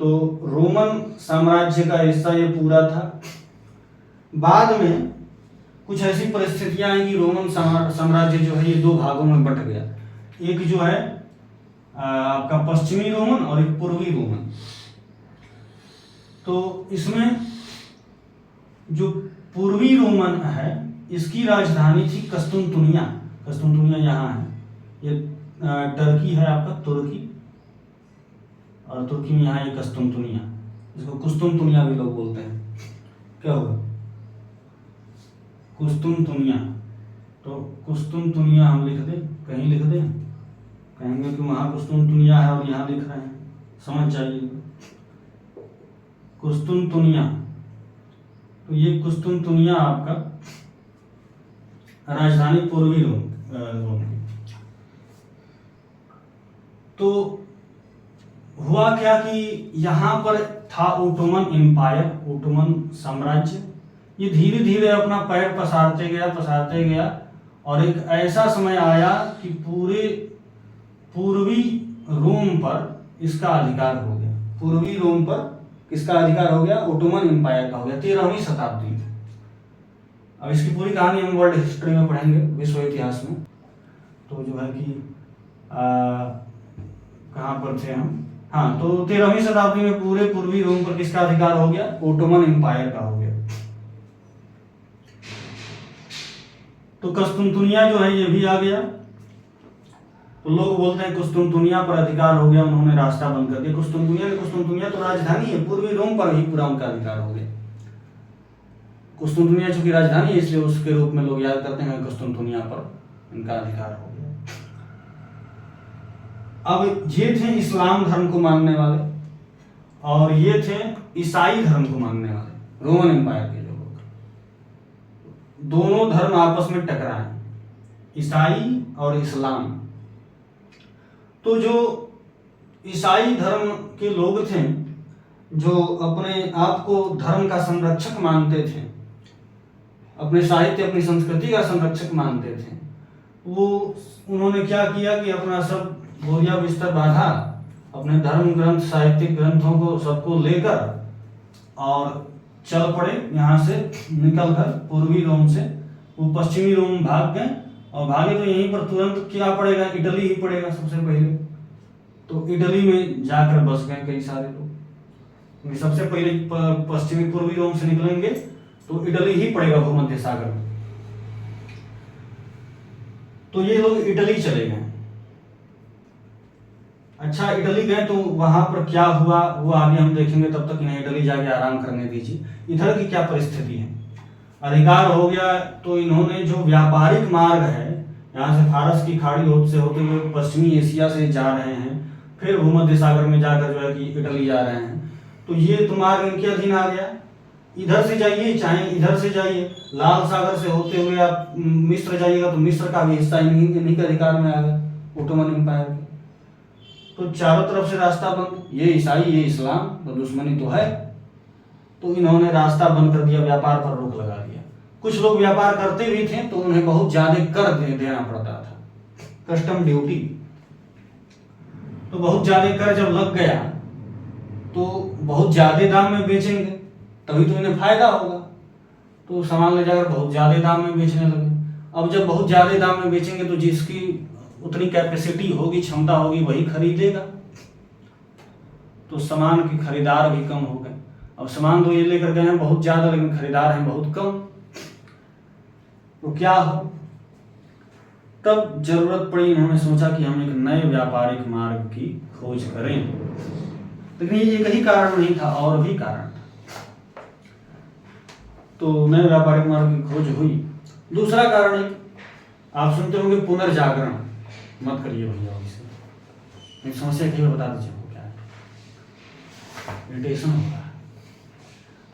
तो रोमन साम्राज्य का हिस्सा ये पूरा था। बाद में कुछ ऐसी परिस्थितियां आई कि रोमन साम्राज्य जो है ये 2 भागों में बंट गया, एक जो है आपका पश्चिमी रोमन और एक पूर्वी रोमन। तो इसमें जो पूर्वी रोमन है इसकी राजधानी थी कस्तुनतुनिया। कस्तुनतुनिया यहाँ है, ये टर्की है आपका, तुर्की, और तुर्की में यहाँ ये कस्तुनतुनिया, इसको कुस्तुनतुनिया भी लोग बोलते हैं। क्या होगा? कुस्तुनतुनिया। तो कुस्तुनतुनिया हम लिख दें, कहीं लिख दें, कहेंगे कि वहाँ कुस्तुनतुनिया है और यहाँ लिख रहे हैं, समझ जाइए। कुस्तुनतुनिया, तो ये कुस्तुनतुनिया आपका राजधानी पूर्वी रोम की। तो हुआ क्या कि यहाँ पर था ओटोमन एम्पायर, ओटोमन साम्राज्य, ये धीरे धीरे अपना पैर पसारते गया, और एक ऐसा समय आया कि पूरे पूर्वी रोम पर इसका अधिकार हो गया। पूर्वी रोम पर किसका अधिकार हो गया? ओटोमन एम्पायर का हो गया, 13वीं शताब्दी में। अब इसकी पूरी कहानी हम वर्ल्ड हिस्ट्री में पढ़ेंगे, विश्व इतिहास में। तो जो है कि कहाँ पर थे हम? हाँ, तो 13वीं शताब्दी में पूरे पूर्वी रोम पर किसका अधिकार हो गया? ओटोमन एम्पायर का हो गया। तो कुस्तुनतुनिया जो है ये भी आ गया। तो लोग बोलते हैं कुस्तुनतुनिया पर अधिकार हो गया, उन्होंने रास्ता बंद कर दिया। कुस्तुनतुनिया तो राजधानी है, पूर्वी रोम पर ही पूरा उनका अधिकार हो गया। कुस्तुनतुनिया चूंकि राजधानी है इसलिए उसके रूप में लोग याद करते हैं कुस्तुनतुनिया पर इनका अधिकार हो गया। अब ये थे इस्लाम धर्म को मानने वाले और ये थे ईसाई धर्म को मानने वाले, रोमन एम्पायर के जो लोग। दोनों धर्म आपस में टकराए, ईसाई और इस्लाम। तो जो ईसाई धर्म के लोग थे, जो अपने आप को धर्म का संरक्षक मानते थे, अपने साहित्य अपनी संस्कृति का संरक्षक मानते थे, वो उन्होंने क्या किया कि अपना सब बोरिया बिस्तर बांधा, अपने धर्म ग्रंथ साहित्यिक ग्रंथों को सबको लेकर और चल पड़े यहाँ से निकल कर पूर्वी रोम से। वो पश्चिमी रोम भाग गए और भागे तो यहीं पर तुरंत क्या पड़ेगा, इटली ही पड़ेगा सबसे पहले। तो इटली में जाकर बस गए कई सारे लोग। सबसे पहले पश्चिमी पूर्वी रोम से निकलेंगे तो इटली ही पड़ेगा भूमध्य सागर में। तो ये लोग इटली चले गए। अच्छा, इटली गए तो वहां पर क्या हुआ वो आगे हम देखेंगे, तब तक इन्हें इटली जाके आराम करने दीजिए। इधर की क्या परिस्थिति है, अधिकार हो गया तो इन्होंने जो व्यापारिक मार्ग है, यहाँ से फारस की खाड़ी से होते हुए पश्चिमी एशिया से जा रहे हैं, फिर भूमध्य सागर में जाकर जो है कि इटली जा रहे हैं, तो ये तो मार्ग इनके अधीन आ गया। इधर से जाइए चाहे इधर से जाइए, लाल सागर से होते हुए आप मिस्र जाइएगा तो मिस्र का भी हिस्सा इन्हीं के अधिकार में आ गया, ओटोमन एम्पायर के। तो चारों तरफ से रास्ता बंद, ये ईसाई ये इस्लाम, तो दुश्मनी तो है। तो इन्होंने रास्ता बंद कर दिया, व्यापार पर रोक लगा दिया। कुछ लोग व्यापार करते भी थे तो उन्हें बहुत ज्यादा कर देना पड़ता था, कस्टम ड्यूटी। तो बहुत ज्यादा कर जब लग गया तो बहुत ज्यादा दाम में बेचेंगे तभी तो इन्हें फायदा होगा, तो सामान ले जाकर बहुत ज्यादा दाम में बेचने लगे। अब जब बहुत ज्यादा दाम में बेचेंगे तो जिसकी उतनी कैपेसिटी होगी, क्षमता होगी, वही खरीदेगा। तो सामान के खरीदार भी कम हो गए। अब सामान तो ये लेकर गए हैं बहुत ज्यादा, लेकिन खरीदार हैं बहुत कम। तो क्या हो, तब जरूरत पड़ी, इन्होंने सोचा कि हम एक नए व्यापारिक मार्ग की खोज करें। लेकिन ये एक ही कारण नहीं था, और भी कारण था। तो नए व्यापारिक मार्ग की खोज हुई। दूसरा कारण एक, आप सुनते होंगे पुनर्जागरण। मत करिए भैया, इसे एक समस्या कहीं बता दीजिए वो क्या है, इरिटेशन हो रहा है।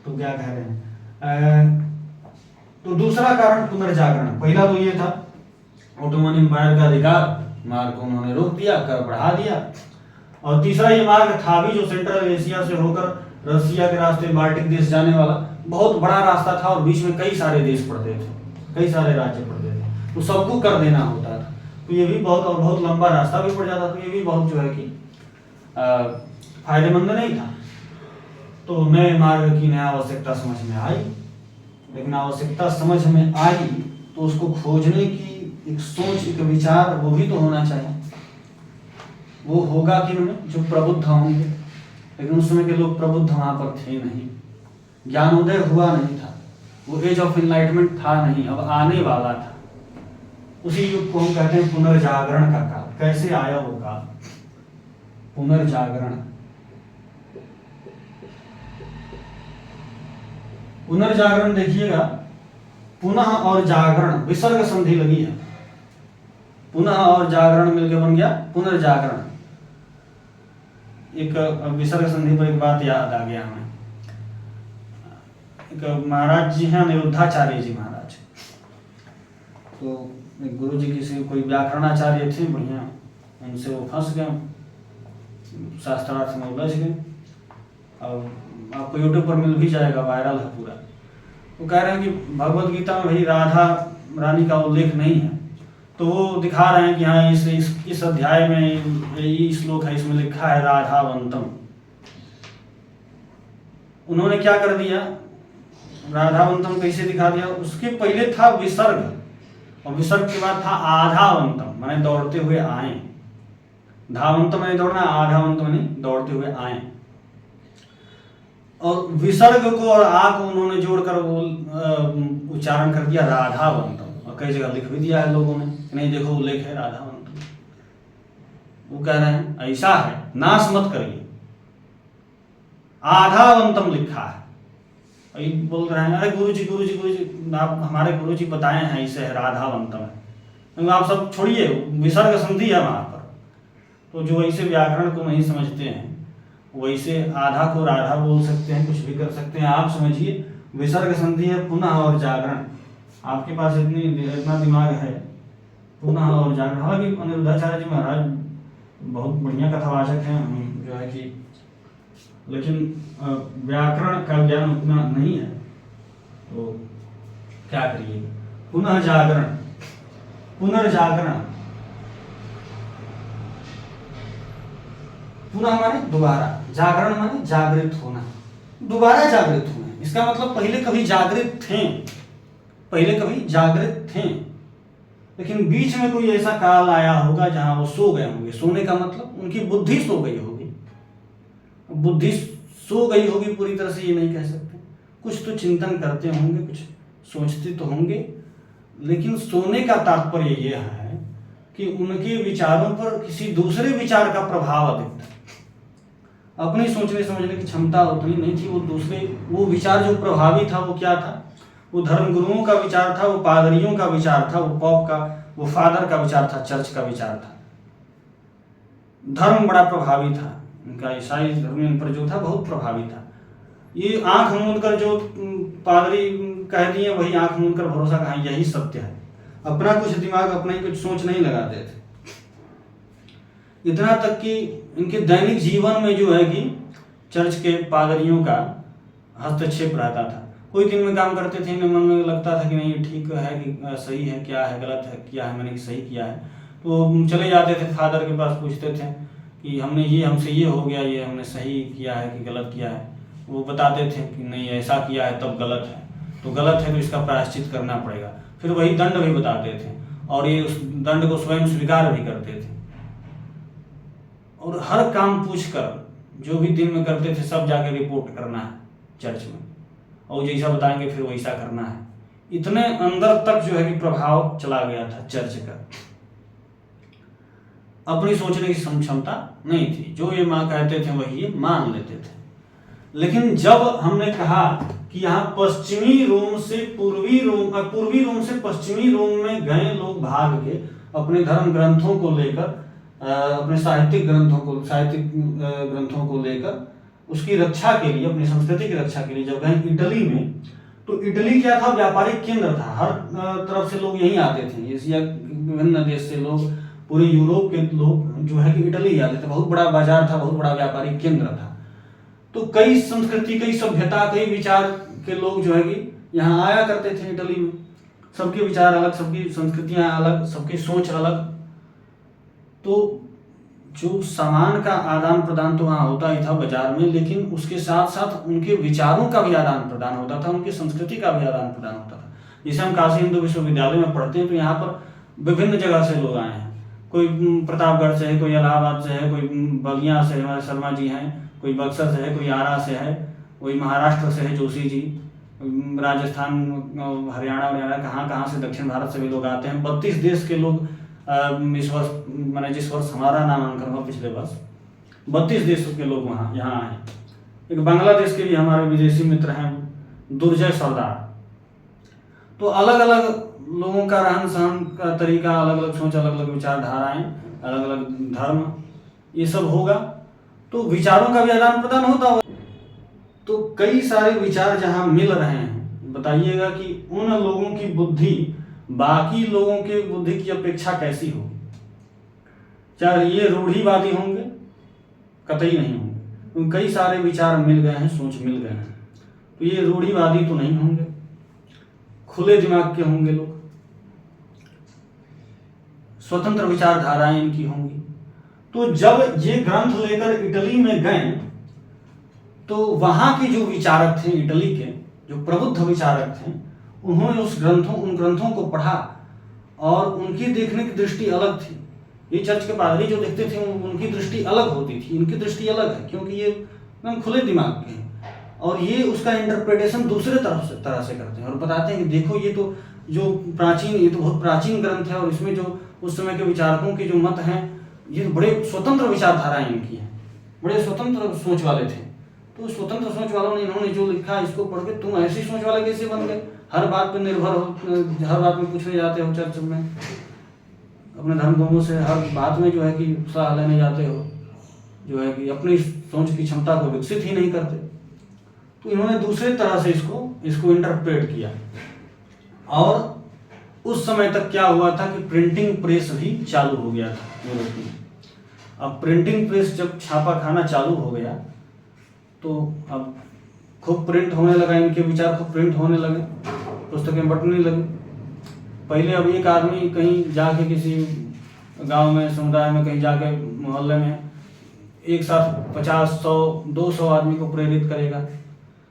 तो क्या कह रहे हैं, तो दूसरा कारण पुनर्जागरण। पहला तो ये था ओटोमन एम्पायर का अधिकार मार्ग को उन्होंने रोक दिया, कर बढ़ा दिया। और तीसरा ये मार्ग था भी जो सेंट्रल एशिया से होकर रसिया के रास्ते बाल्टिक देश जाने वाला बहुत बड़ा रास्ता था, और बीच में कई सारे देश पड़ते थे, कई सारे राज्य पड़ते थे, तो सबको कर देना होता था। तो ये भी बहुत लंबा रास्ता भी पड़ जाता, तो ये भी बहुत जो है कि फायदेमंद नहीं था। तो नए मार्ग की नया आवश्यकता समझ में आई, लेकिन आवश्यकता समझ में आई तो उसको खोजने की एक सोच, एक विचार वो भी तो होना चाहिए। वो होगा किनमें, जो प्रबुद्ध होंगे। लेकिन उस समय के लोग प्रबुद्ध वहां पर थे नहीं, ज्ञानोदय हुआ नहीं था, वो एज ऑफ एनलाइटमेंट था नहीं, अब आने वाला था। उसी युग को हम कहते हैं पुनर्जागरण का काल। कैसे आया वो काल, पुनर्जागरण। पुनर्जागरण देखिएगा, पुनः और जागरण, विसर्ग संधि लगी है, पुनः और जागरण मिलकर बन गया पुनर्जागरण। एक विसर्ग संधि पर एक बात याद आ गया हमें। एक महाराज जी हैं, अनिरुद्धाचार्य जी महाराज, तो एक गुरु जी किसी कोई व्याकरणाचार्य थे बढ़िया, उनसे वो फंस गए, शास्त्रार्थ में उलझ गए। और आपको यूट्यूब पर मिल भी जाएगा, वायरल है पूरा। वो कह रहे हैं कि भगवत गीता में भाई राधा रानी का उल्लेख नहीं है, तो वो दिखा रहे हैं कि हाँ इस अध्याय में ये श्लोक है, इसमें लिखा है राधावंतम। उन्होंने क्या कर दिया, राधावंतम कैसे दिखा दिया, उसके पहले था विसर्ग, और विसर्ग के बाद था आधावंतम, माने दौड़ते हुए आए। धावंतम माने दौड़ना, आधावंतम माने दौड़ते हुए आए। और विसर्ग को और आ को उन्होंने जोड़कर वो उच्चारण कर दिया राधावंतम। और कई जगह लिख भी दिया है लोगों ने कि नहीं देखो उल्लेख है राधावंतम। वो कह रहे हैं ऐसा है, नाश मत करिए, आधावंतम लिखा है। वही बोल रहे हैं, अरे गुरुजी आप हमारे गुरुजी बताए हैं इसे है राधावंतम है, आप सब छोड़िए, विसर्ग संधि है वहां पर। तो जो ऐसे व्याकरण को नहीं समझते हैं वैसे आधा को राधा बोल सकते हैं, कुछ भी कर सकते हैं। आप समझिए विसर्ग संधि है पुनः और जागरण, आपके पास इतना दिमाग है, पुनः और जागरण। हालांकि अनिरुद्धाचार्य जी महाराज बहुत बढ़िया कथावाचक हैं, जो है कि, लेकिन व्याकरण का ज्ञान उतना नहीं है, तो क्या करिए। पुनः जागरण, पुनर्जागरण, पुनः माने दोबारा, जागरण माने जागृत होना, दोबारा जागृत होना। इसका मतलब पहले कभी जागृत थे, पहले कभी जागृत थे, लेकिन बीच में कोई ऐसा काल आया होगा जहां वो सो गए होंगे। सोने का मतलब उनकी बुद्धि सो गई होगी, बुद्धि सो गई होगी पूरी तरह से ये नहीं कह सकते, कुछ तो चिंतन करते होंगे, कुछ सोचते तो होंगे, लेकिन सोने का तात्पर्य यह है कि उनके विचारों पर किसी दूसरे विचार का प्रभाव अधिक था। अपनी सोचने समझने की क्षमता उतनी नहीं थी, वो विचार जो प्रभावी था वो क्या था, वो धर्मगुरुओं का विचार था, वो पादरियों का विचार था, वो पॉप का, वो फादर का विचार था, चर्च का विचार था। धर्म बड़ा प्रभावी था उनका, ईसाई धर्म पर जो था बहुत प्रभावी था। ये आंख मूंद कर जो पादरी कह दिए वही आंख मूंद कर भरोसा कहा यही सत्य है, अपना कुछ दिमाग, अपना ही कुछ सोच नहीं लगाते थे। इतना तक कि इनके दैनिक जीवन में जो है कि चर्च के पादरियों का हस्तक्षेप रहता था। कोई दिन में काम करते थे, इनमें मन में लगता था कि नहीं ठीक है कि सही है, क्या है गलत है, किया है मैंने सही किया है, तो चले जाते थे फादर के पास, पूछते थे कि हमसे ये हो गया, ये हमने सही किया है कि गलत किया है। वो बताते थे कि नहीं ऐसा किया है तब गलत है, तो गलत है तो इसका प्रायश्चित करना पड़ेगा। फिर वही दंड भी बताते थे और ये उस दंड को स्वयं स्वीकार भी करते थे। और हर काम पूछकर जो भी दिन में करते थे सब जाके रिपोर्ट करना है चर्च में, और जैसा बताएंगे फिर वैसा करना है। इतने अंदर तक जो है कि प्रभाव चला गया था चर्च का। अपनी सोचने की क्षमता नहीं थी, जो ये माँ कहते थे वही ये मान लेते थे। लेकिन जब हमने कहा कि यहाँ पश्चिमी रोम से पूर्वी रोम से पश्चिमी रोम में गए लोग भाग के अपने धर्म ग्रंथों को लेकर, अपने साहित्यिक ग्रंथों को लेकर उसकी रक्षा के लिए, अपनी संस्कृति की रक्षा के लिए जब गए इटली में, तो इटली क्या था, व्यापारिक केंद्र था। हर तरफ से लोग यहीं आते थे, एशिया विभिन्न देश से लोग, पूरे यूरोप के लोग जो है कि इटली आते थे। बहुत बड़ा बाजार था, बहुत बड़ा व्यापारिक केंद्र था। तो कई संस्कृति, कई सभ्यता, कई विचार के लोग जो है कि यहाँ आया करते थे इटली में। सबके विचार अलग, सबकी संस्कृतियां अलग, सबकी सोच अलग। तो जो सामान का आदान प्रदान तो वहाँ होता ही था बाजार में, लेकिन उसके साथ साथ उनके विचारों का भी आदान प्रदान होता था, उनकी संस्कृति का भी आदान प्रदान होता था। जैसे हम काशी हिंदू विश्वविद्यालय में पढ़ते हैं तो यहाँ पर विभिन्न जगह से लोग आए हैं। कोई प्रतापगढ़ से है, कोई इलाहाबाद से है, कोई बलिया से हमारे शर्मा जी हैं, कोई बक्सर से है, कोई आरा से है, कोई महाराष्ट्र से है जोशी जी, राजस्थान, हरियाणा कहाँ से, दक्षिण भारत से भी लोग आते हैं। 32 देश के लोग इस वर्ष, मैंने जिस वर्ष हमारा नामांकन हुआ पिछले वर्ष, 32 देशों के लोग यहाँ आए। एक बांग्लादेश के भी हमारे विदेशी मित्र हैं, दुर्जय सरदार। तो अलग अलग लोगों का रहन सहन का तरीका, अलग अलग सोच, अलग अलग विचारधाराएं, अलग अलग धर्म, ये सब होगा तो विचारों का भी आदान प्रदान होता होगा। तो कई सारे विचार जहां मिल रहे हैं, बताइएगा कि उन लोगों की बुद्धि बाकी लोगों के बुद्धि की अपेक्षा कैसी होगी। चाहे ये रूढ़िवादी होंगे, कतई नहीं होंगे। कई सारे विचार मिल गए हैं, सोच मिल गए हैं, तो ये रूढ़िवादी तो नहीं होंगे, खुले दिमाग के होंगे लोग, स्वतंत्र विचारधाराएं इनकी होंगी। तो जब ये ग्रंथ लेकर इटली में गए तो वहां के जो विचारक थे, इटली के जो प्रबुद्ध विचारक थे, उन्होंने उन ग्रंथों को पढ़ा और उनकी देखने की दृष्टि अलग थी। ये चर्च के पादरी जो देखते थे उनकी दृष्टि अलग होती थी, इनकी दृष्टि अलग है, क्योंकि ये एकदम खुले दिमाग के हैं और ये उसका इंटरप्रिटेशन दूसरे तरह से करते हैं और बताते हैं कि देखो ये तो जो प्राचीन, ये तो बहुत प्राचीन ग्रंथ है, और इसमें जो उस समय के विचारकों के जो मत हैं, ये बड़े स्वतंत्र विचारधाराएं इनकी हैं, बड़े स्वतंत्र सोच वाले थे। तो स्वतंत्र सोच वालों ने इन्होंने जो लिखा इसको पढ़ के तुम ऐसी सोच वाले कैसे बन गए, हर बात पे निर्भर हो, हर बात में पूछने जाते हो चर्च में, अपने धर्म गुरुओं से हर बात में जो है कि सलाह लेने जाते हो, जो है कि अपनी सोच की क्षमता को विकसित ही नहीं करते। तो इन्होंने दूसरे तरह से इसको इंटरप्रेट किया। और उस समय तक क्या हुआ था कि प्रिंटिंग प्रेस भी चालू हो गया था यूरोप में। अब प्रिंटिंग प्रेस जब छापा खाना चालू हो गया तो अब खूब प्रिंट होने लगा, इनके विचार खूब प्रिंट होने लगे, पुस्तकें बंटने लगी। पहले अब एक आदमी कहीं जाके किसी गांव में, समुदाय में, कहीं जाके मोहल्ले में एक साथ 50, 100, 200 आदमी को प्रेरित करेगा।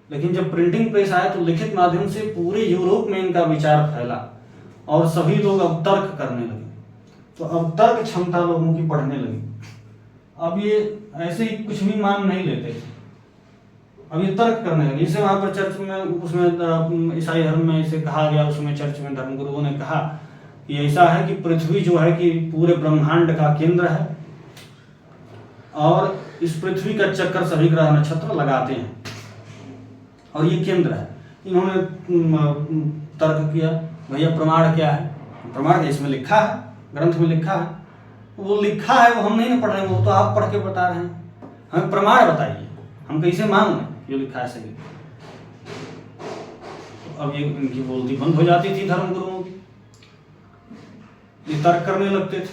लेकिन जब प्रिंटिंग प्रेस आया तो लिखित माध्यम से पूरे यूरोप में इनका विचार फैला और सभी लोग अब तर्क करने लगे। तो अब तर्क क्षमता लोगों की बढ़ने लगी। अब ये ऐसे ही कुछ भी मान नहीं लेते, अब ये तर्क करने लगे। जैसे वहां पर चर्च में, उसमें ईसाई धर्म में इसे कहा गया, उसमें चर्च में धर्मगुरुओं ने कहा कि ऐसा है कि पृथ्वी जो है कि पूरे ब्रह्मांड का केंद्र है और इस पृथ्वी का चक्कर सभी ग्रह नक्षत्र लगाते हैं और ये केंद्र है। इन्होंने तर्क किया, भैया प्रमाण क्या है? प्रमाण इसमें लिखा है, ग्रंथ में लिखा है, वो लिखा है, वो हम नहीं ना पढ़ रहे हैं, वो तो आप पढ़ के बता रहे हैं, हमें प्रमाण बताइए, हम कैसे मान लें जो लिखा है सही। तो अब ये इनकी बोलती बंद हो जाती थी धर्मगुरुओं की, ये तर्क करने लगते थे,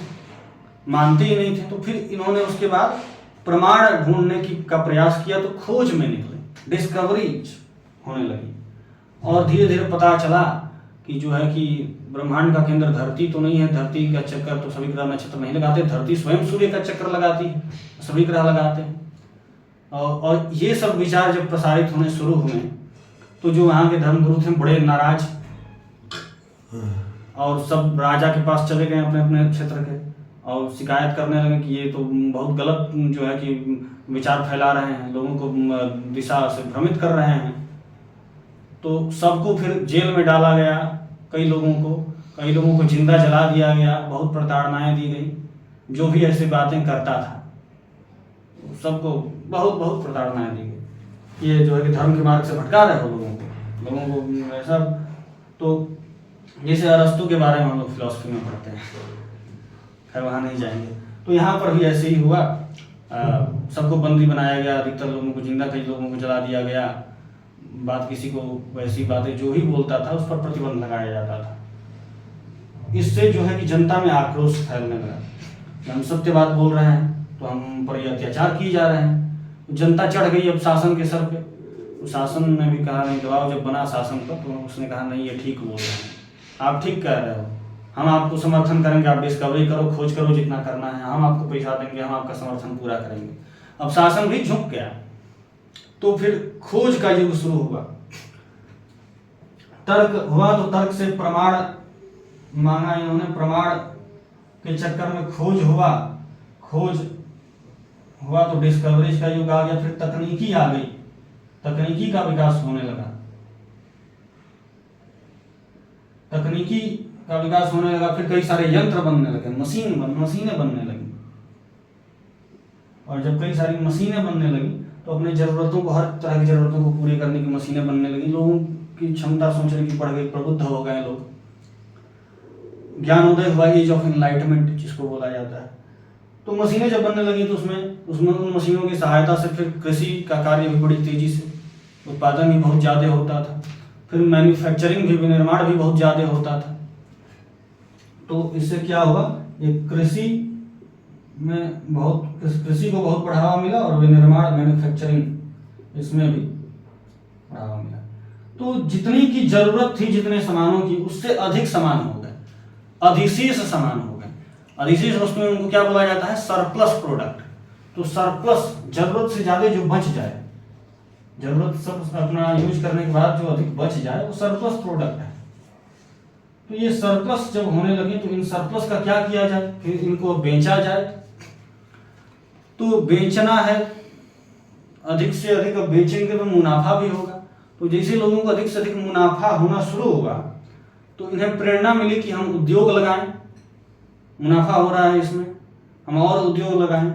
मानते ही नहीं थे। तो फिर इन्होंने उसके बाद प्रमाण ढूंढने का प्रयास किया, तो खोज में निकले, डिस्कवरीज होने लगी और धीरे धीरे पता चला कि जो है कि ब्रह्मांड का केंद्र धरती तो नहीं है, धरती का चक्कर तो सभी ग्रह नक्षत्र नहीं लगाते, धरती स्वयं सूर्य का चक्कर लगाती है, सभी ग्रह लगाते हैं। और ये सब विचार जब प्रसारित होने शुरू हुए तो जो वहाँ के धर्मगुरु थे बड़े नाराज और सब राजा के पास चले गए अपने अपने क्षेत्र के और शिकायत करने लगे कि ये तो बहुत गलत जो है कि विचार फैला रहे हैं, लोगों को दिशा से भ्रमित कर रहे हैं। तो सबको फिर जेल में डाला गया, कई लोगों को जिंदा जला दिया गया, बहुत प्रताड़नाएं दी गई। जो भी ऐसी बातें करता था सबको बहुत प्रताड़नाएं दी गई। ये जो है कि धर्म के मार्ग से भटका रहे हो लोगों को ऐसा। तो जैसे अरस्तु के बारे में हम लोग फिलॉसफी में पढ़ते हैं, खैर वहाँ नहीं जाएंगे। तो यहाँ पर भी ऐसे ही हुआ, सबको बंदी बनाया गया, अधिकतर लोगों को जिंदा, कई लोगों को जला दिया गया। बात किसी को वैसी बातें जो ही बोलता था उस पर प्रतिबंध लगाया जाता था। इससे जो है कि जनता में आक्रोश फैलने लगा कि हम सत्य बात बोल रहे हैं तो हम पर ये अत्याचार किए जा रहे हैं। जनता चढ़ गई अब शासन के सर पे। शासन ने भी कहा नहीं, दबाव जब बना शासन पर तो उसने कहा नहीं ये ठीक बोल रहे हैं, आप ठीक कह रहे हो, हम आपको समर्थन करेंगे, आप डिस्कवरी करो, खोज करो, जितना करना है, हम आपको पैसा देंगे, हम आपका समर्थन पूरा करेंगे। अब शासन भी झुक गया। तो फिर खोज का युग शुरू हुआ, तर्क हुआ। तो तर्क से प्रमाण मांगा इन्होंने, प्रमाण के चक्कर में खोज हुआ तो डिस्कवरीज का युग आ गया। फिर तकनीकी आ गई, तकनीकी का विकास होने लगा, तकनीकी का विकास होने लगा। फिर कई सारे यंत्र बनने लगे, मशीनें बनने लगी। और जब कई सारी मशीनें बनने लगी तो अपने जरूरतों को, हर तरह की जरूरतों को पूरी करने की मशीनें बनने लगी। लोगों की क्षमता सोचने की बढ़ गई, प्रबुद्ध हो गए लोग, ज्ञानोदय हुआ, एज ऑफ एनलाइटमेंट जिसको बोला जाता है। तो मशीनें जब बनने लगी तो उसमें उन मशीनों की सहायता से फिर कृषि का कार्य भी बड़ी तेजी से, उत्पादन भी बहुत ज़्यादा होता था। फिर मैन्युफैक्चरिंग भी, विनिर्माण भी बहुत ज़्यादा होता था। तो इससे क्या हुआ, एक कृषि को बहुत बढ़ावा मिला और विनिर्माण, मैन्युफैक्चरिंग, इसमें भी बढ़ावा मिला। तो जितनी की जरूरत थी, जितने सामानों की, उससे अधिक सामान हो गए, अधिशेष सामान हो गए। अधिशेष वस्तुएं उनको क्या बोला जाता है, सरप्लस प्रोडक्ट। तो सरप्लस, जरूरत से ज्यादा जो बच जाए, जरूरत सब अपना यूज करने के बाद जो अधिक बच जाए वो सरप्लस प्रोडक्ट है। तो ये सरप्लस जब होने लगे तो इन सरप्लस का क्या किया जाए, फिर इनको बेचा जाए। तो बेचना है, अधिक से अधिक बेचेंगे तो मुनाफा भी होगा। तो जैसे लोगों को अधिक से अधिक मुनाफा होना शुरू होगा तो इन्हें प्रेरणा मिली कि हम उद्योग लगाएं, मुनाफा हो रहा है इसमें, हम और उद्योग लगाएं।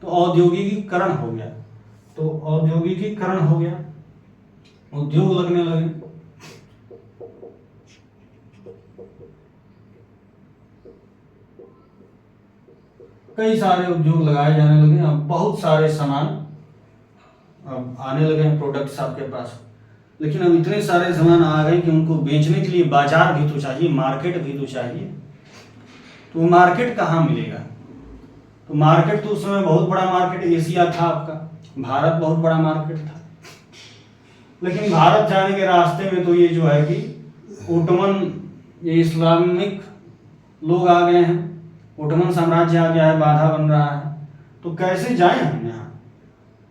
तो औद्योगिकीकरण हो गया, उद्योग लगने लगे। कई सारे उद्योग लगाए जाने लगे, अब बहुत सारे सामान अब आने लगे हैं, प्रोडक्ट्स आपके पास। लेकिन अब इतने सारे सामान आ गए कि उनको बेचने के लिए बाजार भी तो चाहिए, मार्केट भी तो चाहिए। तो मार्केट कहाँ मिलेगा? तो मार्केट तो उस समय बहुत बड़ा मार्केट एशिया था आपका, भारत बहुत बड़ा मार्केट था। लेकिन भारत जाने के रास्ते में तो ये जो है कि ओटोमन, ये इस्लामिक लोग आ गए हैं, ओटोमन साम्राज्य आ गया है, बाधा बन रहा है। तो कैसे जाएं हम यहाँ?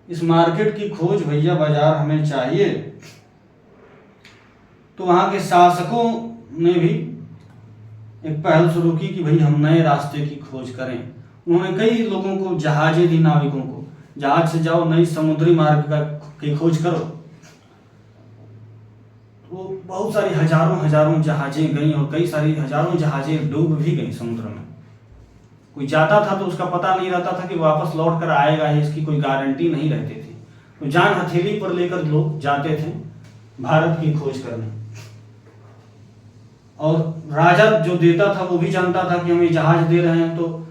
इस मार्केट की खोज भैया, बाजार हमें चाहिए। तो वहाँ के शासकों ने भी एक पहल शुरू की कि भाई हम नए रास्ते की खोज करें। उन्होंने कई लोगों को जहाजें दी, नाविकों को, जहाज से जाओ, नई समुद्री मार्ग की खोज करो। तो बहुत सारी हजारों जहाजें गई और कई सारी हजारों जहाजें डूब भी गई समुद्र में। कोई जाता था तो उसका पता नहीं रहता था कि वापस लौट कर आएगा, इसकी कोई गारंटी नहीं रहती थी। तो जान हथेली पर लेकर लोग जाते थे भारत की खोज करने। और राजा जो देता था वो भी जानता था कि हम ये जहाज दे रहे हैं तो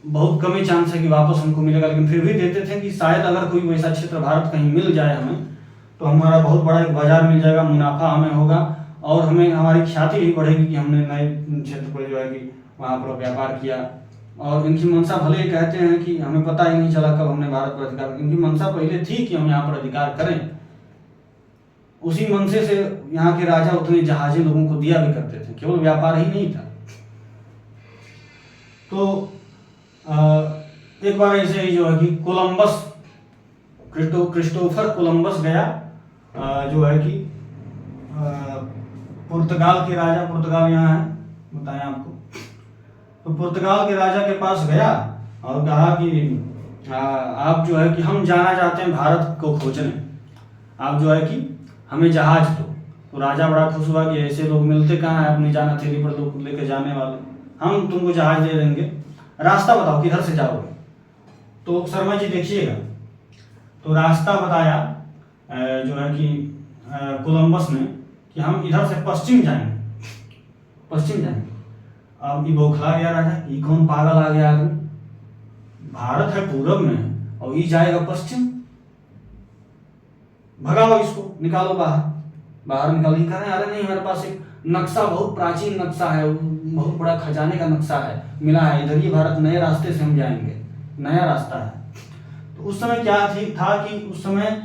बहुत कम ही चांस है कि वापस हमको मिलेगा, लेकिन फिर भी देते थे कि शायद अगर कोई वैसा क्षेत्र भारत कहीं मिल जाए हमें, तो हमारा बहुत बड़ा एक बाजार मिल जाएगा, मुनाफा हमें होगा और हमें हमारी ख्याति भी बढ़ेगी कि हमने नए क्षेत्र पर जो है कि वहाँ पर व्यापार किया। और इनकी मंशा, भले ही कहते हैं कि हमें पता ही नहीं चला कब हमने भारत पर अधिकार, इनकी मंशा पहले थी कि हम यहाँ पर अधिकार करें। उसी मनसे से यहाँ के राजा उतने जहाजें लोगों को दिया भी करते थे, केवल व्यापार ही नहीं था। तो एक बार ऐसे ही जो है कि कोलंबस, क्रिस्टोफर कोलंबस गया, जो है कि पुर्तगाल के राजा, पुर्तगाल यहाँ है बताएं आपको, तो पुर्तगाल के राजा के पास गया और कहा कि आप जो है कि हम जाना चाहते हैं भारत को खोजने, आप जो है कि हमें जहाज दो। तो राजा बड़ा खुश हुआ कि ऐसे लोग मिलते कहाँ हैं अपनी जान हथेली पर लोग लेकर जाने वाले, हम तुमको जहाज दे देंगे, रास्ता बताओ किधर से जाओगे। तो शर्मा जी देखिएगा, तो रास्ता बताया जो है कि कोलंबस ने कि हम इधर से पश्चिम जाएंगे। अब ये बौखला गया राजा, ये कौन पागल आ गया आदमी, भारत है पूरब में और ये जाएगा पश्चिम, भगाओ इसको, निकालो बाहर निकालो। ये कह रहे हैं अरे नहीं, हमारे पास एक नक्शा, बहुत प्राचीन नक्शा है, बहुत बड़ा खजाने का नक्शा है, मिला है इधर, ये भारत नए रास्ते से हम जाएंगे, नया रास्ता है। तो उस समय क्या था कि उस समय